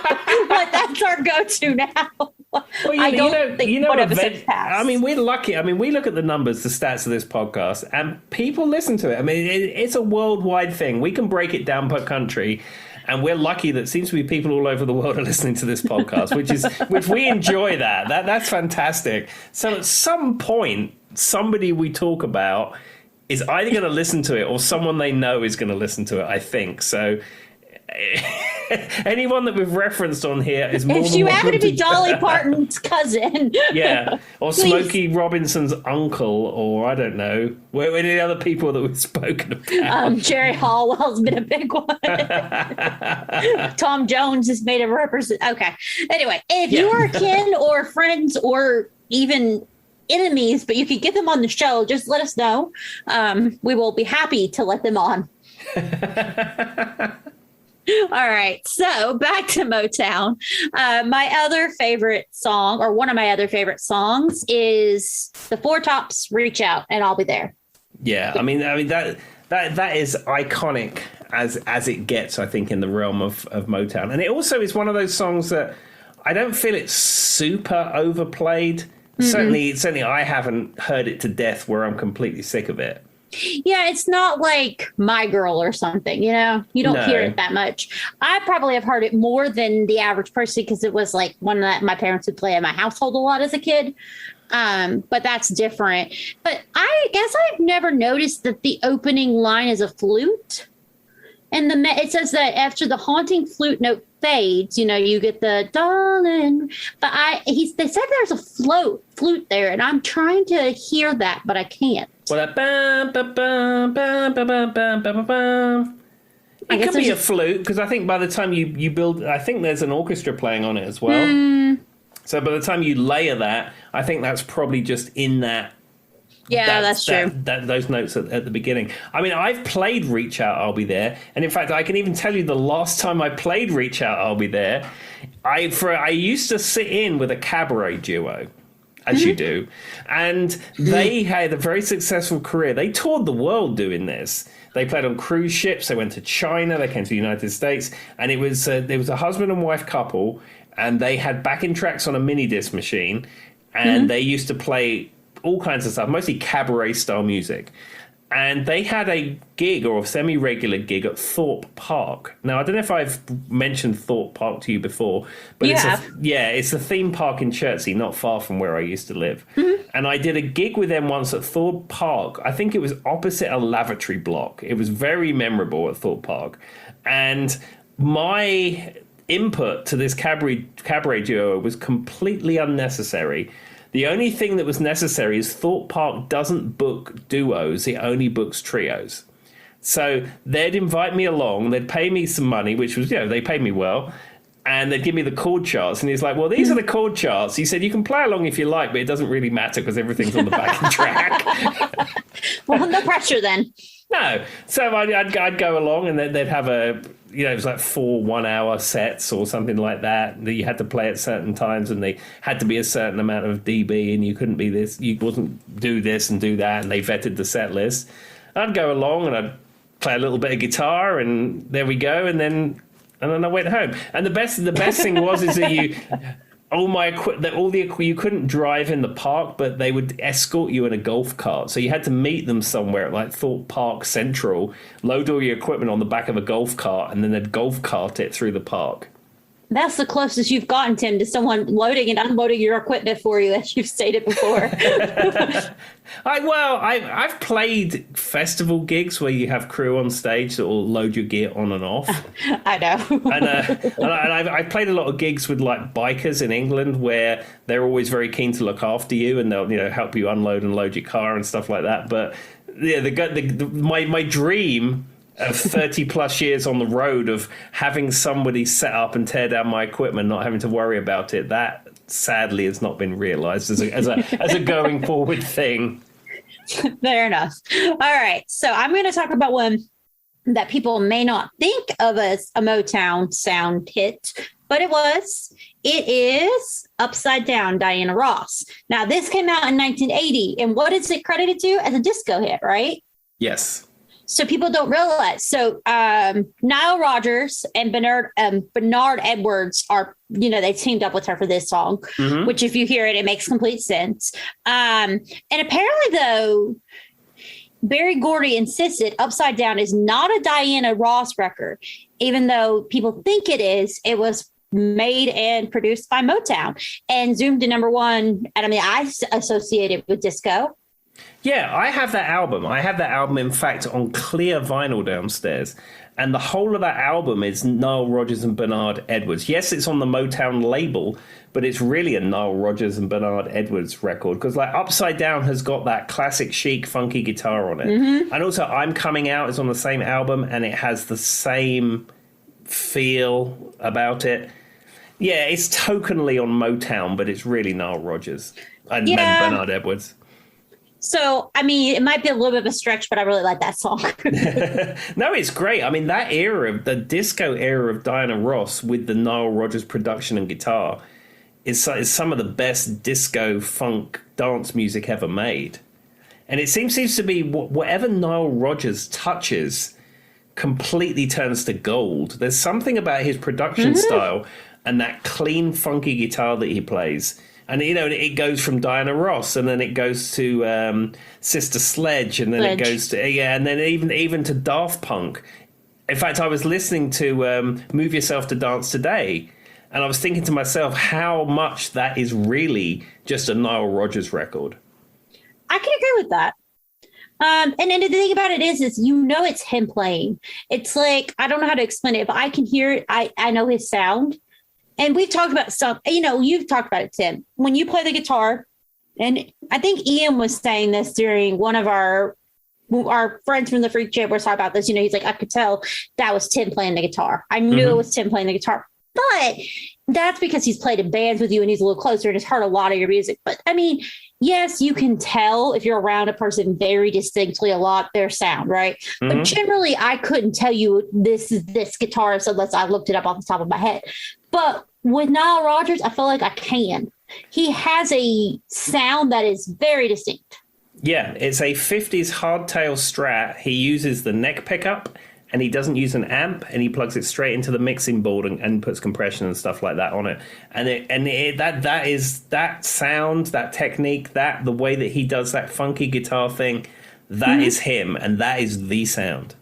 But that's our go-to now. Well, I don't think one episode's passed. I mean, we're lucky. I mean, we look at the numbers, the stats of this podcast, and people listen to it. I mean, it's a worldwide thing. We can break it down per country. And we're lucky that seems to be people all over the world are listening to this podcast, which we enjoy that. That's fantastic. So at some point, somebody we talk about is either going to listen to it or someone they know is going to listen to it, I think. So anyone that we've referenced on here is more if than you welcome happen to be Dolly Parton's cousin. Yeah, or Smokey Robinson's uncle, or I don't know, any other people that we've spoken about. Jerry Hallwell's been a big one. Tom Jones has made a represent. Okay. Anyway, if you are kin or friends or even enemies, but you could get them on the show, just let us know. We will be happy to let them on. All right, so back to Motown. My other favorite song, or one of my other favorite songs, is the Four Tops' "Reach Out and I'll Be There." Yeah, I mean that is iconic as it gets, I think, in the realm of Motown, and it also is one of those songs that I don't feel it's super overplayed. Mm-hmm. Certainly, I haven't heard it to death where I'm completely sick of it. Yeah, it's not like My Girl or something, you don't hear it that much. I probably have heard it more than the average person because it was like one that my parents would play in my household a lot as a kid. But that's different. But I guess I've never noticed that the opening line is a flute. And it says that after the haunting flute note fades, you get the darling. But they said there's a flute there, and I'm trying to hear that, but I can't. Well, that bam, bam, bam, bam, bam, bam, bam, bam. It could be a flute, because I think by the time you build, I think there's an orchestra playing on it as well. So by the time you layer that, I think that's probably just in that. Yeah, that's true. Those notes at the beginning. I mean, I've played Reach Out, I'll Be There. And in fact, I can even tell you the last time I played Reach Out, I'll Be There, I used to sit in with a cabaret duo. as you do. And they had a very successful career. They toured the world doing this. They played on cruise ships. They went to China. They came to the United States. And it was there was a husband and wife couple, and they had backing tracks on a mini disc machine, and they used to play all kinds of stuff, mostly cabaret style music. And they had a gig, or a semi-regular gig, at Thorpe Park. Now, I don't know if I've mentioned Thorpe Park to you before, but it's a theme park in Chertsey, not far from where I used to live. And I did a gig with them once at Thorpe Park. I think it was opposite a lavatory block. It was very memorable at Thorpe Park. And my input to this cabaret duo was completely unnecessary. The only thing that was necessary is Thorpe Park doesn't book duos, it only books trios. So they'd invite me along, they'd pay me some money, which was, they paid me well, and they'd give me the chord charts. And he's like, well, these are the chord charts. He said, you can play along if you like, but it doesn't really matter because everything's on the backing track. Well, no pressure then. No. So I'd go along, and they'd have it was like 4 1-hour sets or something like that you had to play at certain times, and they had to be a certain amount of dB, and you couldn't be this, you wasn't do this and do that, and they vetted the set list. I'd go along and I'd play a little bit of guitar, and there we go, and then I went home. And the best thing was is that you couldn't drive in the park, but they would escort you in a golf cart. So you had to meet them somewhere at like Thorpe Park Central, load all your equipment on the back of a golf cart, and then they'd golf cart it through the park. That's the closest you've gotten, Tim, to someone loading and unloading your equipment for you, as you've stated before. I've played festival gigs where you have crew on stage that will load your gear on and off. I know. and I've played a lot of gigs with like bikers in England where they're always very keen to look after you, and they'll help you unload and load your car and stuff like that. But yeah, my dream of 30 plus years on the road of having somebody set up and tear down my equipment, not having to worry about it, that sadly has not been realized as a going forward thing. Fair enough. All right. So I'm going to talk about one that people may not think of as a Motown sound hit, but it was. It is Upside Down, Diana Ross. Now, this came out in 1980. And what is it credited to? As a disco hit, right? Yes. So people don't realize. So Nile Rodgers and Bernard Edwards are, they teamed up with her for this song, which if you hear it, it makes complete sense. And apparently, though, Berry Gordy insisted Upside Down is not a Diana Ross record, even though people think it is. It was made and produced by Motown and zoomed to number one. And I associate it with disco. Yeah, I have that album. In fact, on clear vinyl downstairs. And the whole of that album is Nile Rodgers and Bernard Edwards. Yes, it's on the Motown label, but it's really a Nile Rodgers and Bernard Edwards record. Because like Upside Down has got that classic chic, funky guitar on it. And also I'm Coming Out is on the same album, and it has the same feel about it. Yeah, it's tokenly on Motown, but it's really Nile Rodgers and Bernard Edwards. So, it might be a little bit of a stretch, but I really like that song. No, it's great. That era, the disco era of Diana Ross with the Nile Rodgers production and guitar is some of the best disco funk dance music ever made. And it seems to be whatever Nile Rodgers touches completely turns to gold. There's something about his production style and that clean, funky guitar that he plays. And, it goes from Diana Ross, and then it goes to Sister Sledge, and then it goes to, and then even to Daft Punk. In fact, I was listening to Move Yourself to Dance Today, and I was thinking to myself how much that is really just a Nile Rodgers record. I can agree with that. And then the thing about it is it's him playing. It's like, I don't know how to explain it, but I can hear it. I know his sound. And we've talked about stuff, you've talked about it, Tim. When you play the guitar, and I think Ian was saying this during one of our friends from the Freak Chat were talking about this. He's like, I could tell that was Tim playing the guitar. I knew it was Tim playing the guitar. But that's because he's played in bands with you and he's a little closer and has heard a lot of your music. But yes, you can tell if you're around a person very distinctly a lot their sound, right? But generally, I couldn't tell you this is this guitarist unless I looked it up off the top of my head. But with Nile Rodgers, I feel like I can. He has a sound that is very distinct. Yeah, it's a 50s hardtail Strat. He uses the neck pickup, and he doesn't use an amp, and he plugs it straight into the mixing board and puts compression and stuff like that on it. That is that sound, that technique, that the way that he does that funky guitar thing, that is him, and that is the sound.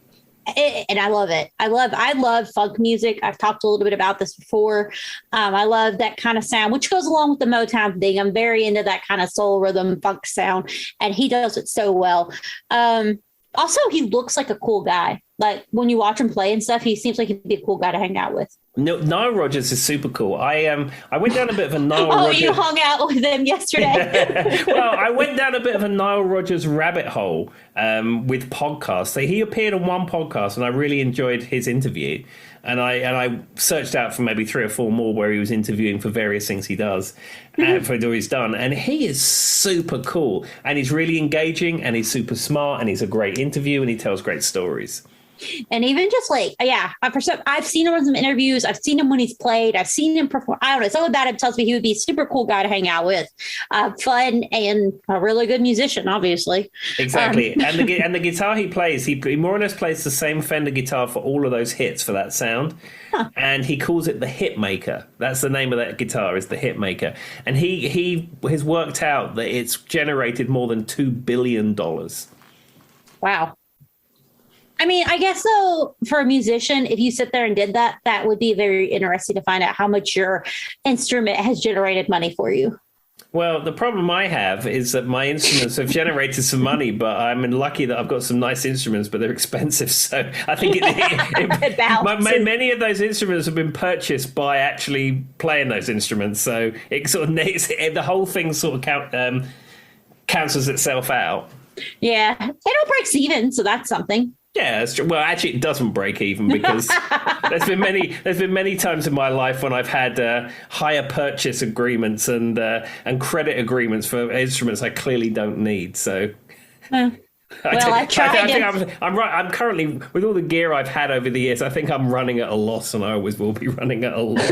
And I love it. I love funk music. I've talked a little bit about this before. I love that kind of sound, which goes along with the Motown thing. I'm very into that kind of soul rhythm funk sound, and he does it so well. Also, he looks like a cool guy. Like when you watch him play and stuff, he seems like he'd be a cool guy to hang out with. No, Nile Rodgers is super cool. I went down a bit of a Nile Rodgers. You hung out with him yesterday. Well, I went down a bit of a Nile Rodgers rabbit hole with podcasts. So he appeared on one podcast, and I really enjoyed his interview. And I searched out for maybe 3 or 4 more where he was interviewing for various things he does, for what he's done. And he is super cool, and he's really engaging, and he's super smart, and he's a great interview, and he tells great stories. And even just like, I've seen him in some interviews. I've seen him when he's played. I've seen him perform. I don't know. Something about him tells me he would be a super cool guy to hang out with. Fun and a really good musician, obviously. Exactly. And the guitar he plays, he more or less plays the same Fender guitar for all of those hits for that sound. Huh. And he calls it the Hit Maker. That's the name of that guitar, is the Hit Maker. And he has worked out that it's generated more than $2 billion. Wow. I mean, I guess, though, for a musician, if you sit there and did that, that would be very interesting to find out how much your instrument has generated money for you. Well, the problem I have is that my instruments have generated some money, but I'm lucky that I've got some nice instruments, but they're expensive. So I think many of those instruments have been purchased by actually playing those instruments. So it sort of the whole thing sort of cancels itself out. Yeah, it all breaks even, so that's something. Yeah, that's true. Well, actually, it doesn't break even because there's been many times in my life when I've had hire purchase agreements and credit agreements for instruments I clearly don't need. So, I think I'm right. I'm currently, with all the gear I've had over the years, I think I'm running at a loss, and I always will be running at a loss.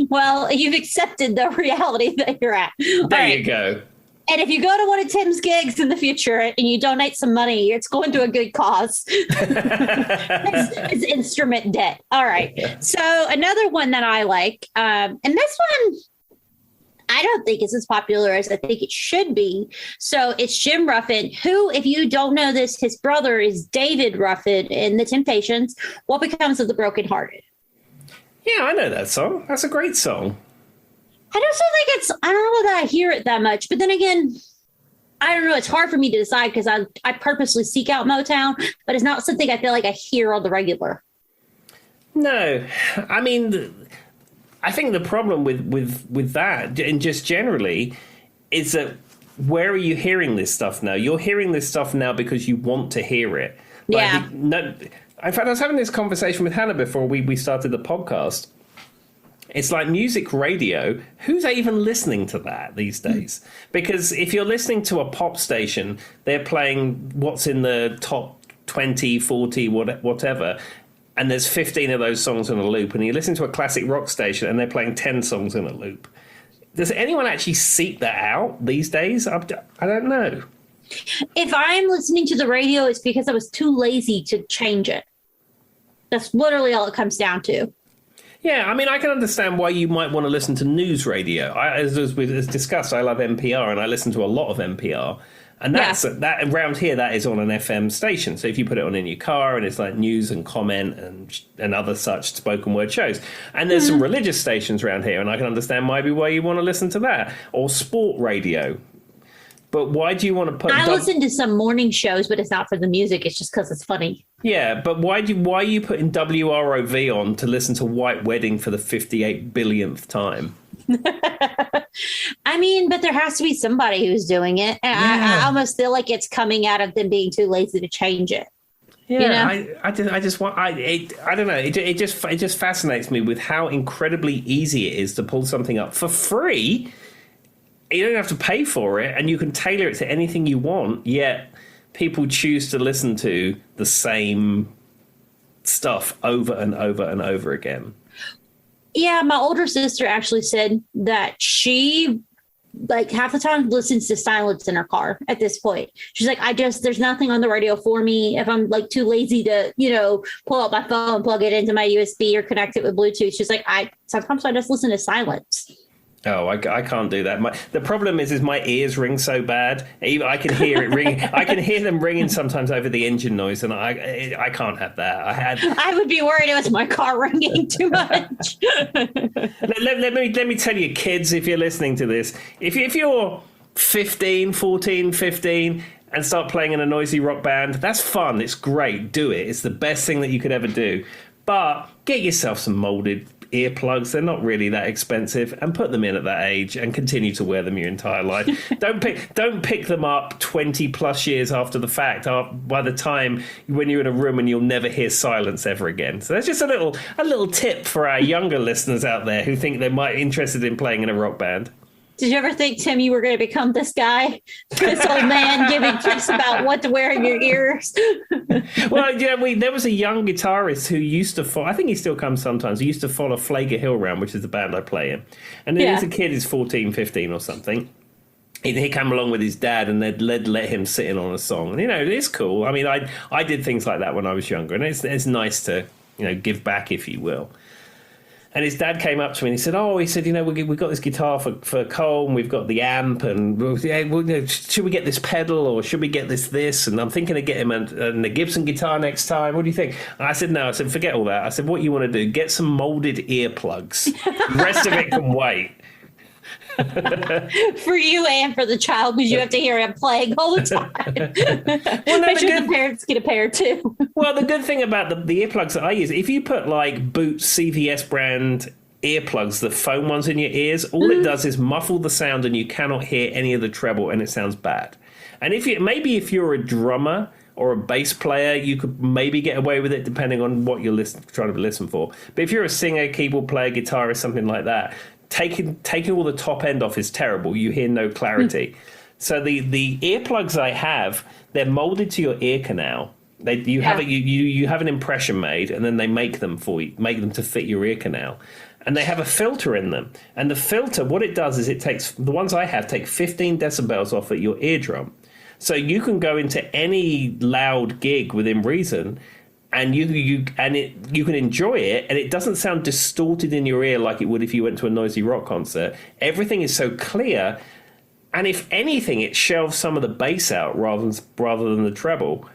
Well, you've accepted the reality that you're at. There you go. And if you go to one of Tim's gigs in the future and you donate some money, it's going to a good cause. It's instrument debt. All right. So another one that I like, and this one I don't think is as popular as I think it should be. So it's Jim Ruffin, who, if you don't know this, his brother is David Ruffin in The Temptations. What Becomes of the Brokenhearted? Yeah, I know that song. That's a great song. I don't know that I hear it that much, but then again, I don't know. It's hard for me to decide because I purposely seek out Motown, but it's not something I feel like I hear on the regular. No, I mean, I think the problem with that, and just generally, is that where are you hearing this stuff now? You're hearing this stuff now because you want to hear it. Yeah. In fact, I was having this conversation with Hannah before we started the podcast. It's like music radio. Who's even listening to that these days? Because if you're listening to a pop station, they're playing what's in the top 20, 40, whatever, and there's 15 of those songs in a loop. And you listen to a classic rock station, and they're playing 10 songs in a loop. Does anyone actually seek that out these days? I don't know. If I'm listening to the radio, it's because I was too lazy to change it. That's literally all it comes down to. Yeah, I mean, I can understand why you might want to listen to news radio. As discussed, I love NPR, and I listen to a lot of NPR. And that around here, that is on an FM station. So if you put it on in your car, and it's like news and comment and other such spoken word shows. And there's some religious stations around here, and I can understand maybe why you want to listen to that. Or sport radio. But why do you want to put... I listen to some morning shows, but it's not for the music. It's just because it's funny. Yeah, but why are you putting WROV on to listen to White Wedding for the 58 billionth time? I mean, but there has to be somebody who's doing it. And I almost feel like it's coming out of them being too lazy to change it. Yeah, you know? I don't know. It just fascinates me with how incredibly easy it is to pull something up for free. You don't have to pay for it, and you can tailor it to anything you want, yet people choose to listen to the same stuff over and over and over again. Yeah, my older sister actually said that she like half the time listens to silence in her car at this point. She's like, there's nothing on the radio for me. If I'm like too lazy to, pull out my phone, plug it into my USB or connect it with Bluetooth. She's like, sometimes I just listen to silence. Oh, I can't do that. The problem is my ears ring so bad. I can hear it ring. I can hear them ringing sometimes over the engine noise, and I can't have that. I would be worried it was my car ringing too much. let me tell you, kids, if you're listening to this, if you're 15, and start playing in a noisy rock band, that's fun. It's great. Do it. It's the best thing that you could ever do. But get yourself some molded earplugs. They're not really that expensive, and put them in at that age and continue to wear them your entire life. Don't pick them up 20 plus years after the fact, by the time when you're in a room and you'll never hear silence ever again. So that's just a little tip for our younger listeners out there who think they might be interested in playing in a rock band. Did you ever think, Tim, you were going to become this guy? This old man giving tips about what to wear in your ears? Well, yeah, there was a young guitarist who used to follow, I think he still comes sometimes, he used to follow Flager Hill around, which is the band I play in. And then as a kid, he's 14, 15 or something. He came along with his dad and they'd let him sit in on a song. And, it's cool. I mean, I did things like that when I was younger. And it's nice to, give back, if you will. And his dad came up to me and he said, we've got this guitar for Cole, and we've got the amp, and should we get this pedal or should we get this? And I'm thinking of getting him a Gibson guitar next time. What do you think? And I said, no. I said, forget all that. I said, what you want to do, get some molded earplugs. The rest of it can wait. For you and for the child, because you have to hear him playing all the time. Well, make sure the parents get a pair too. Well, the good thing about the earplugs that I use, if you put like Boots CVS brand earplugs, the foam ones in your ears, all it does is muffle the sound and you cannot hear any of the treble and it sounds bad. And if you're a drummer or a bass player, you could maybe get away with it depending on what you're trying to listen for. But if you're a singer, keyboard player, guitarist, something like that, taking all the top end off is terrible. You hear no clarity. So the earplugs I have, they're molded to your ear canal. You have an impression made, and then they make them to fit your ear canal. And they have a filter in them. And the filter, what it does is the ones I have take 15 decibels off at your eardrum. So you can go into any loud gig within reason, and you can enjoy it, and it doesn't sound distorted in your ear like it would if you went to a noisy rock concert. Everything is so clear, and if anything, it shelves some of the bass out rather than the treble.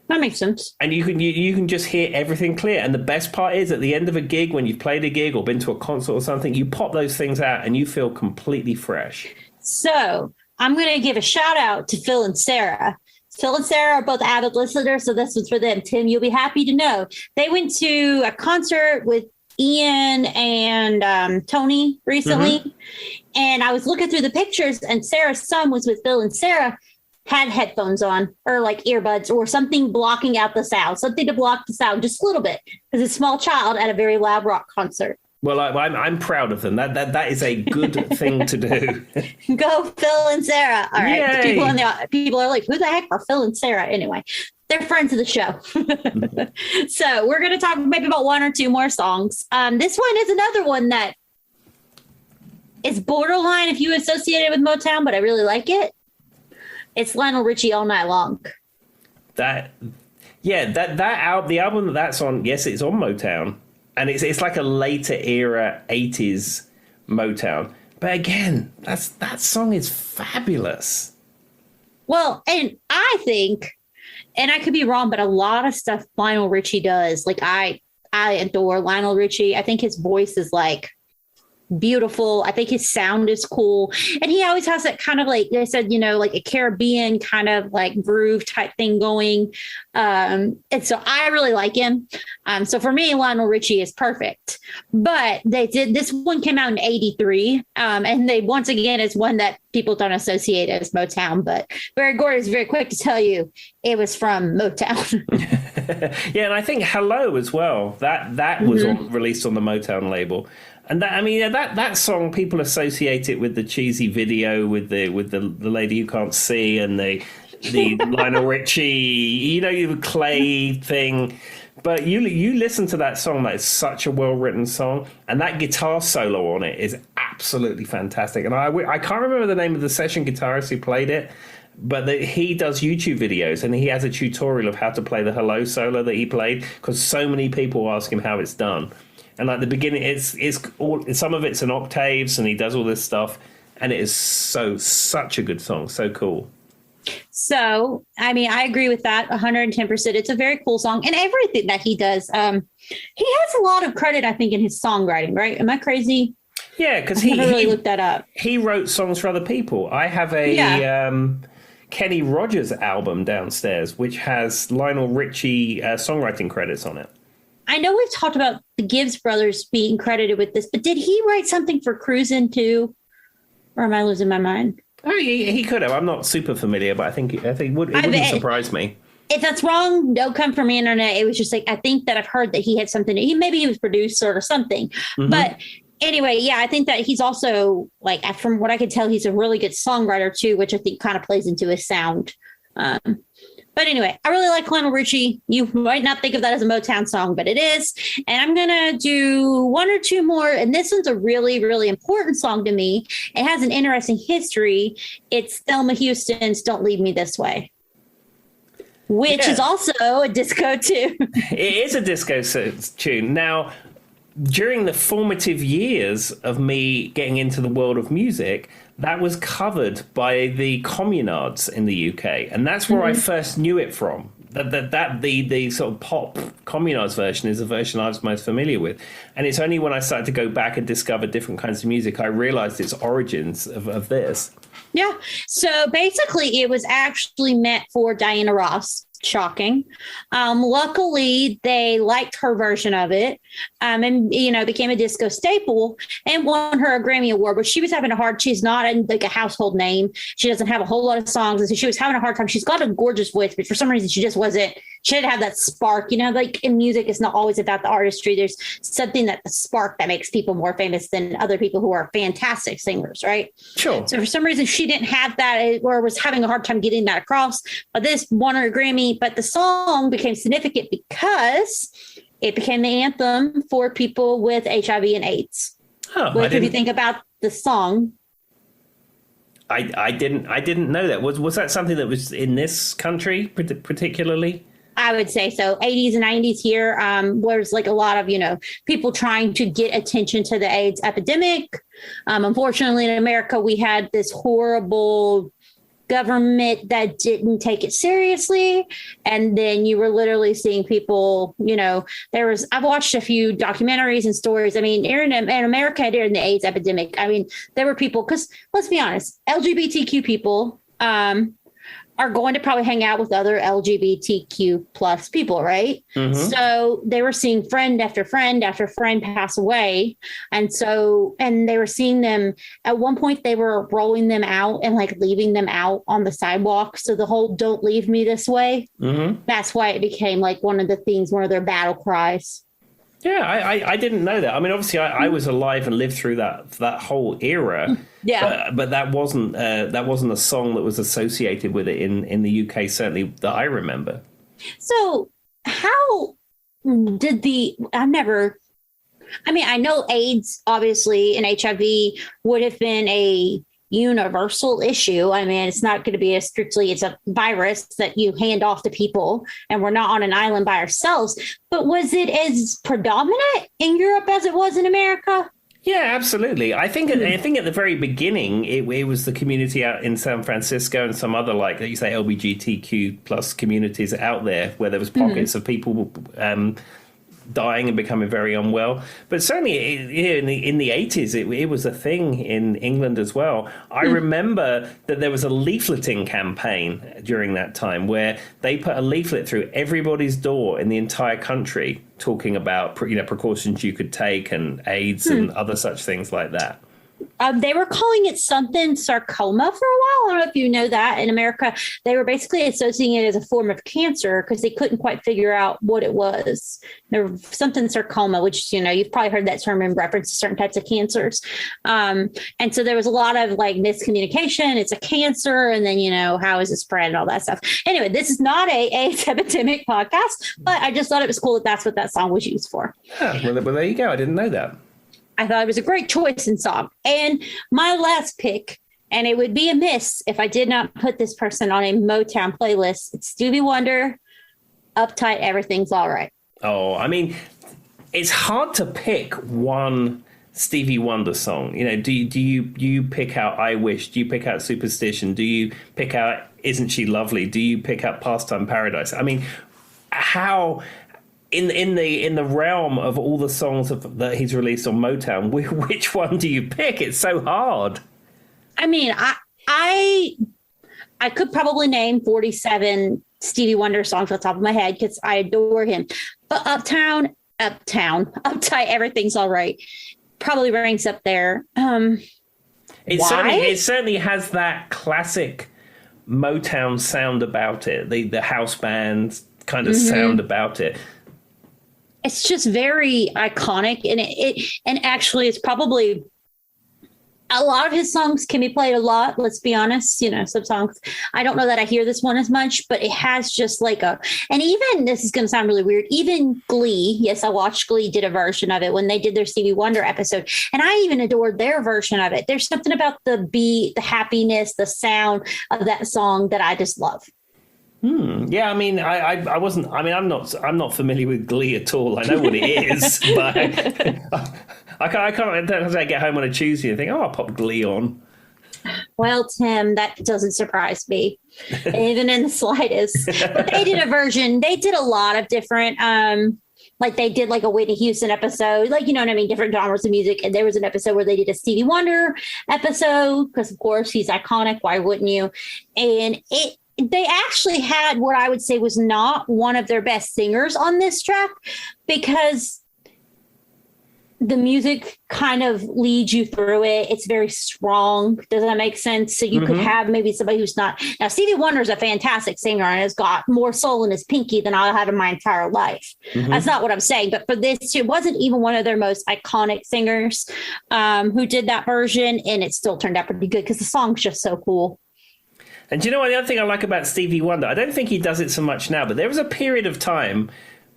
That makes sense. And you can just hear everything clear. And the best part is, at the end of a gig, when you've played a gig or been to a concert or something, you pop those things out and you feel completely fresh. So I'm going to give a shout out to Phil and Sarah. Phil and Sarah are both avid listeners, so this was for them. Tim, you'll be happy to know they went to a concert with Ian and Tony recently, and I was looking through the pictures, and Sarah's son was with Phil and Sarah, had headphones on or like earbuds or something blocking out the sound, something to block the sound just a little bit, because a small child at a very loud rock concert. Well, I'm proud of them. That is a good thing to do. Go, Phil and Sarah. All right. Yay. People are like, who the heck are Phil and Sarah? Anyway, they're friends of the show. So we're going to talk maybe about one or two more songs. This one is another one that is borderline if you associate it with Motown, but I really like it. It's Lionel Richie, All Night Long. The album that's on, yes, it's on Motown. And it's like a later era 80s Motown. But again, that song is fabulous. Well, and I think, and I could be wrong, but a lot of stuff Lionel Richie does, like I adore Lionel Richie. I think his voice is like beautiful. I think his sound is cool. And he always has that kind of, like I said, like a Caribbean kind of like groove type thing going. And so I really like him. So for me, Lionel Richie is perfect. But this one came out in 83. And they, once again, is one that people don't associate as Motown. But Barry Gordy is very quick to tell you it was from Motown. Yeah, and I think Hello as well. That was released on the Motown label. And that song, people associate it with the cheesy video with the lady you can't see and the Lionel Richie, the clay thing. But you listen to that song, that is such a well-written song, and that guitar solo on it is absolutely fantastic. And I can't remember the name of the session guitarist who played it, but he does YouTube videos, and he has a tutorial of how to play the Hello solo that he played, because so many people ask him how it's done. And like the beginning, it's all, some of it's in octaves, and he does all this stuff, and it is such a good song, so cool. So, I mean, I agree with that 110%. It's a very cool song, and everything that he does. He has a lot of credit, I think, in his songwriting, right? Am I crazy? Yeah, because he really looked that up. He wrote songs for other people. I have a Kenny Rogers album downstairs, which has Lionel Richie songwriting credits on it. I know we've talked about the Gibbs brothers being credited with this, but did he write something for Cruisin' too? Or am I losing my mind? Oh, he could have. I'm not super familiar, but I think it wouldn't surprise me. If that's wrong, don't come from the internet. It was just like, I think that I've heard that he had something. Maybe he was producer or something. Mm-hmm. But anyway, yeah, I think that he's also, like, from what I could tell, he's a really good songwriter too, which I think kind of plays into his sound. But anyway, I really like Lionel Richie. You might not think of that as a Motown song, but it is. And I'm going to do one or two more. And this one's a really, really important song to me. It has an interesting history. It's Thelma Houston's Don't Leave Me This Way, which is also a disco tune. It is a disco tune. Now, during the formative years of me getting into the world of music, that was covered by the Communards in the UK, and that's where I first knew it from. The sort of pop Communards version is the version I was most familiar with, and it's only when I started to go back and discover different kinds of music I realized its origins of this. Yeah, so basically it was actually meant for Diana Ross. Shocking. Luckily, they liked her version of it, and became a disco staple and won her a Grammy Award. But she was having she's not like a household name. She doesn't have a whole lot of songs, and so she was having a hard time. She's got a gorgeous voice, but for some reason, she just wasn't. She didn't have that spark. Like in music, it's not always about the artistry. There's something the spark that makes people more famous than other people who are fantastic singers, right? Sure. So for some reason, she didn't have that, or was having a hard time getting that across. But this won her a Grammy. But the song became significant because it became the anthem for people with HIV and AIDS. Oh, Which, if you think about the song, I didn't know that. Was that something that was in this country particularly? I would say so. 80s and 90s here, was like a lot of, people trying to get attention to the AIDS epidemic. Unfortunately, in America, we had this horrible government that didn't take it seriously. And then you were literally seeing people, I've watched a few documentaries and stories. I mean, in America during the AIDS epidemic, I mean, there were people, because let's be honest, LGBTQ people, are going to probably hang out with other LGBTQ plus people, right? Mm-hmm. So they were seeing friend after friend after friend pass away. And they were seeing them at one point, they were rolling them out and like leaving them out on the sidewalk. So the whole "don't leave me this way." Mm-hmm. That's why it became like one of their battle cries. Yeah, I didn't know that. I mean, obviously, I was alive and lived through that whole era. Yeah, but that wasn't a song that was associated with it in the UK, certainly that I remember. So, how did I know AIDS, obviously, and HIV would have been a universal issue. I mean, it's not going to be it's a virus that you hand off to people, and we're not on an island by ourselves. But was it as predominant in Europe as it was in America? Yeah, absolutely. I think at the very beginning, it was the community out in San Francisco and some other, like you say, LGBTQ plus communities out there where there was pockets of people dying and becoming very unwell. But certainly in the 80s, it was a thing in England as well. I remember that there was a leafleting campaign during that time where they put a leaflet through everybody's door in the entire country talking about precautions you could take and AIDS and other such things like that. They were calling it something sarcoma for a while. I don't know if you know that. In America, they were basically associating it as a form of cancer because they couldn't quite figure out what it was. There was something sarcoma, which, you've probably heard that term in reference to certain types of cancers. And so there was a lot of like miscommunication. It's a cancer. And then, how is it spread and all that stuff. Anyway, this is not a AIDS epidemic podcast, but I just thought it was cool that that's what that song was used for. Yeah, well, there you go. I didn't know that. I thought it was a great choice in song. And my last pick, and it would be a miss if I did not put this person on a Motown playlist. It's Stevie Wonder, Uptight, Everything's All Right. Oh, I mean, it's hard to pick one Stevie Wonder song. Do you pick out I Wish? Do you pick out Superstition? Do you pick out Isn't She Lovely? Do you pick out Pastime Paradise? I mean, how... In the realm of all the songs that he's released on Motown, which one do you pick? It's so hard. I mean, I could probably name 47 Stevie Wonder songs off the top of my head because I adore him. But Uptight, Everything's All Right probably ranks up there. It certainly has that classic Motown sound about it, the house band kind of sound about it. It's just very iconic, and actually it's probably a lot of his songs can be played a lot. Let's be honest, some songs I don't know that I hear this one as much, but it has just like and even this is going to sound really weird. Even Glee, yes, I watched Glee did a version of it when they did their Stevie Wonder episode, and I even adored their version of it. There's something about the beat, the happiness, the sound of that song that I just love. Yeah, I mean, I wasn't. I mean, I'm not familiar with Glee at all. I know what it is, but I can't. I get home on a Tuesday and think, I'll pop Glee on. Well, Tim, that doesn't surprise me, even in the slightest. But they did a version. They did a lot of different. Like they did like a Whitney Houston episode, like, you know what I mean? Different genres of music. And there was an episode where they did a Stevie Wonder episode because, of course, he's iconic. Why wouldn't you? And they actually had what I would say was not one of their best singers on this track because the music kind of leads you through it. It's very strong. Does that make sense? So you could have maybe somebody who's not. Now, Stevie Wonder is a fantastic singer and has got more soul in his pinky than I've had in my entire life. That's not what I'm saying. But for this, it wasn't even one of their most iconic singers who did that version. And it still turned out pretty good because the song's just so cool. And do you know what? The other thing I like about Stevie Wonder, I don't think he does it so much now, but there was a period of time,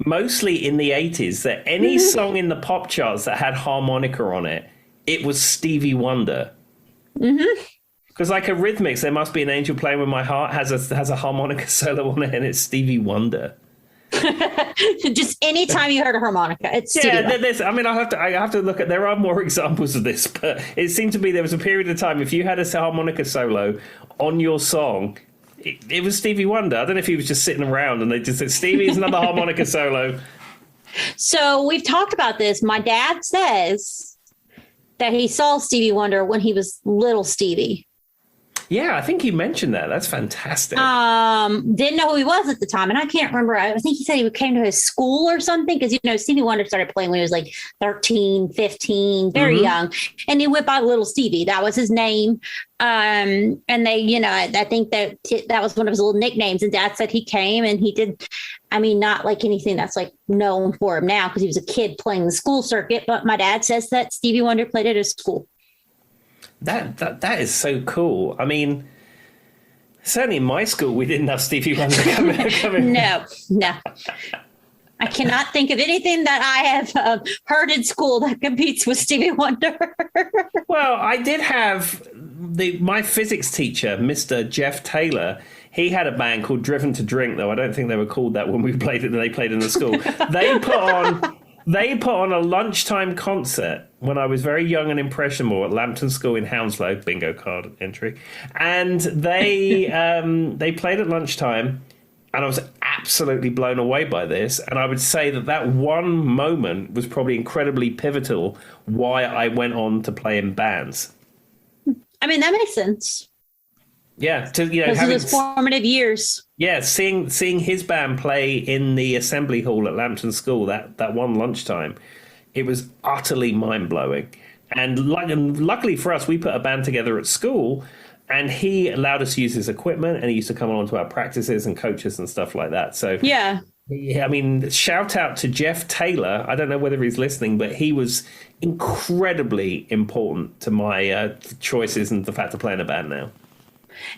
mostly in the 80s, that any song in the pop charts that had harmonica on it, it was Stevie Wonder. Because like Eurythmics, There Must Be an Angel Playing With My Heart has a harmonica solo on it, and it's Stevie Wonder. Just anytime you heard a harmonica, it's Stevie Wonder. I mean, I have to look at. There are more examples of this, but it seemed to be there was a period of time if you had a harmonica solo on your song, it was Stevie Wonder. I don't know if he was just sitting around and they just said, Stevie's another harmonica solo. So we've talked about this. My dad says that he saw Stevie Wonder when he was little Stevie. Yeah, I think he mentioned that. That's fantastic. Didn't know who he was at the time. And I can't remember. I think he said he came to his school or something. Because, Stevie Wonder started playing when he was like 13, 15, very young. And he went by Little Stevie. That was his name. And they, I think that was one of his little nicknames. And Dad said he came and he did. I mean, not like anything that's like known for him now because he was a kid playing the school circuit. But my dad says that Stevie Wonder played at his school. That is so cool. I mean, certainly in my school, we didn't have Stevie Wonder coming. No. I cannot think of anything that I have heard in school that competes with Stevie Wonder. Well, I did have my physics teacher, Mr. Jeff Taylor. He had a band called Driven to Drink, though I don't think they were called that when we played it. They played in the school. They put on a lunchtime concert when I was very young and impressionable at Lambton School in Hounslow, bingo card entry. And they played at lunchtime, and I was absolutely blown away by this. And I would say that one moment was probably incredibly pivotal why I went on to play in bands. I mean, that makes sense. Yeah, having those formative years. Yeah, seeing his band play in the assembly hall at Lambton School that one lunchtime, it was utterly mind blowing. And luckily for us, we put a band together at school, and he allowed us to use his equipment, and he used to come along to our practices and coach us and stuff like that. So Yeah. I mean, shout out to Jeff Taylor. I don't know whether he's listening, but he was incredibly important to my choices and the fact to play in a band now.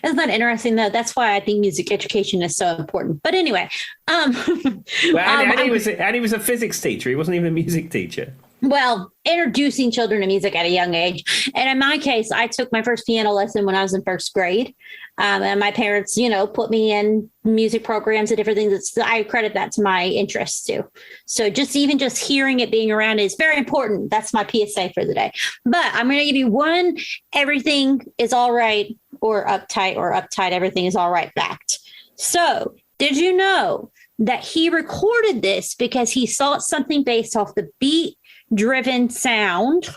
Isn't that interesting, though? That's why I think music education is so important. But anyway, and he was a physics teacher. He wasn't even a music teacher. Well, introducing children to music at a young age. And in my case, I took my first piano lesson when I was in first grade. And my parents, put me in music programs and different things. I credit that to my interests too. So just hearing it being around is very important. That's my PSA for the day. But I'm going to give you one, everything is all right, or uptight, everything is all right fact. So did you know that he recorded this because he saw something based off the beat-driven sound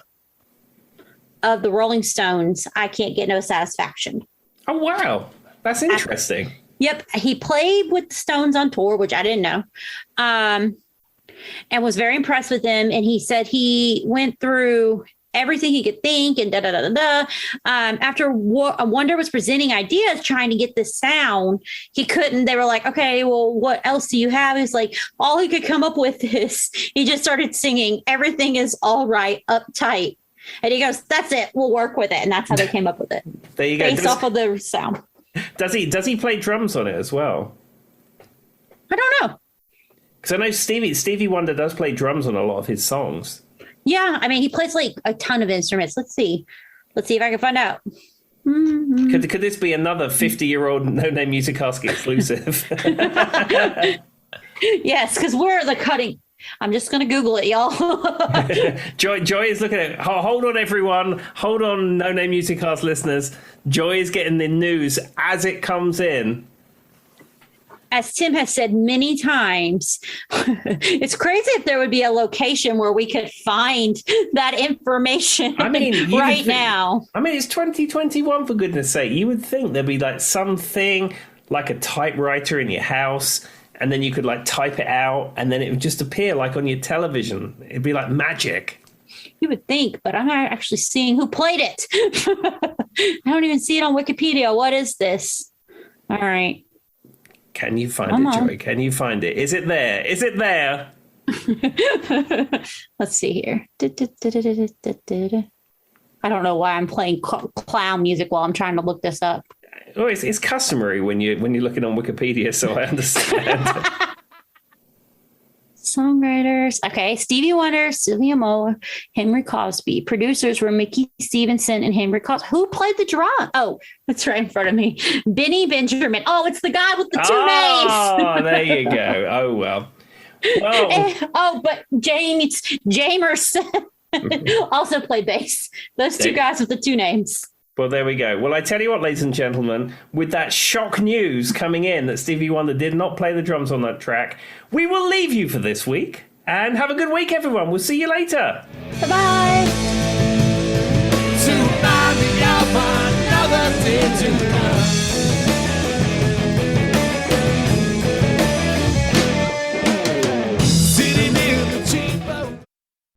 of the Rolling Stones, I Can't Get No Satisfaction? Oh, wow. That's interesting. Yep. He played with the Stones on tour, which I didn't know, and was very impressed with them. And he said he went through everything he could think and after Wonder was presenting ideas, trying to get the sound, he couldn't. They were like, okay, well, what else do you have? He's like, all he could come up with is he just started singing, everything is all right, uptight. And he goes, that's it. We'll work with it. And that's how they came up with it. There you go. Based off of the sound. Does he play drums on it as well? I don't know. Because I know Stevie Wonder does play drums on a lot of his songs. Yeah. I mean, he plays like a ton of instruments. Let's see if I can find out. Mm-hmm. Could this be another 50-year-old No Name Music Ask exclusive? Yes, because we're the cutting. I'm just going to Google it, y'all. Joy is looking at it. Hold on, everyone. Hold on, No Name Music Cast listeners. Joy is getting the news as it comes in. As Tim has said many times, it's crazy if there would be a location where we could find that information right now. I mean, it's 2021, for goodness sake. You would think there'd be like something like a typewriter in your house, and then you could like type it out, and then it would just appear like on your television. It'd be like magic. You would think, but I'm not actually seeing who played it. I don't even see it on Wikipedia. What is this? All right. Can you find it, Joy? Can you find it? Is it there? Is it there? Let's see here. I don't know why I'm playing clown music while I'm trying to look this up. Oh, it's customary when you're looking on Wikipedia, so I understand. Songwriters. Okay. Stevie Wonder, Sylvia Moore, Henry Cosby. Producers were Mickey Stevenson and Henry Cosby. Who played the drum? Oh, that's right in front of me. Benny Benjamin. Oh, it's the guy with the two names. Oh, there you go. Oh, well. But Jamerson also played bass. Those two guys with the two names. Well, there we go. Well, I tell you what, ladies and gentlemen, with that shock news coming in that Stevie Wonder did not play the drums on that track, we will leave you for this week. And have a good week, everyone. We'll see you later. Bye-bye. To remind me of another day to come.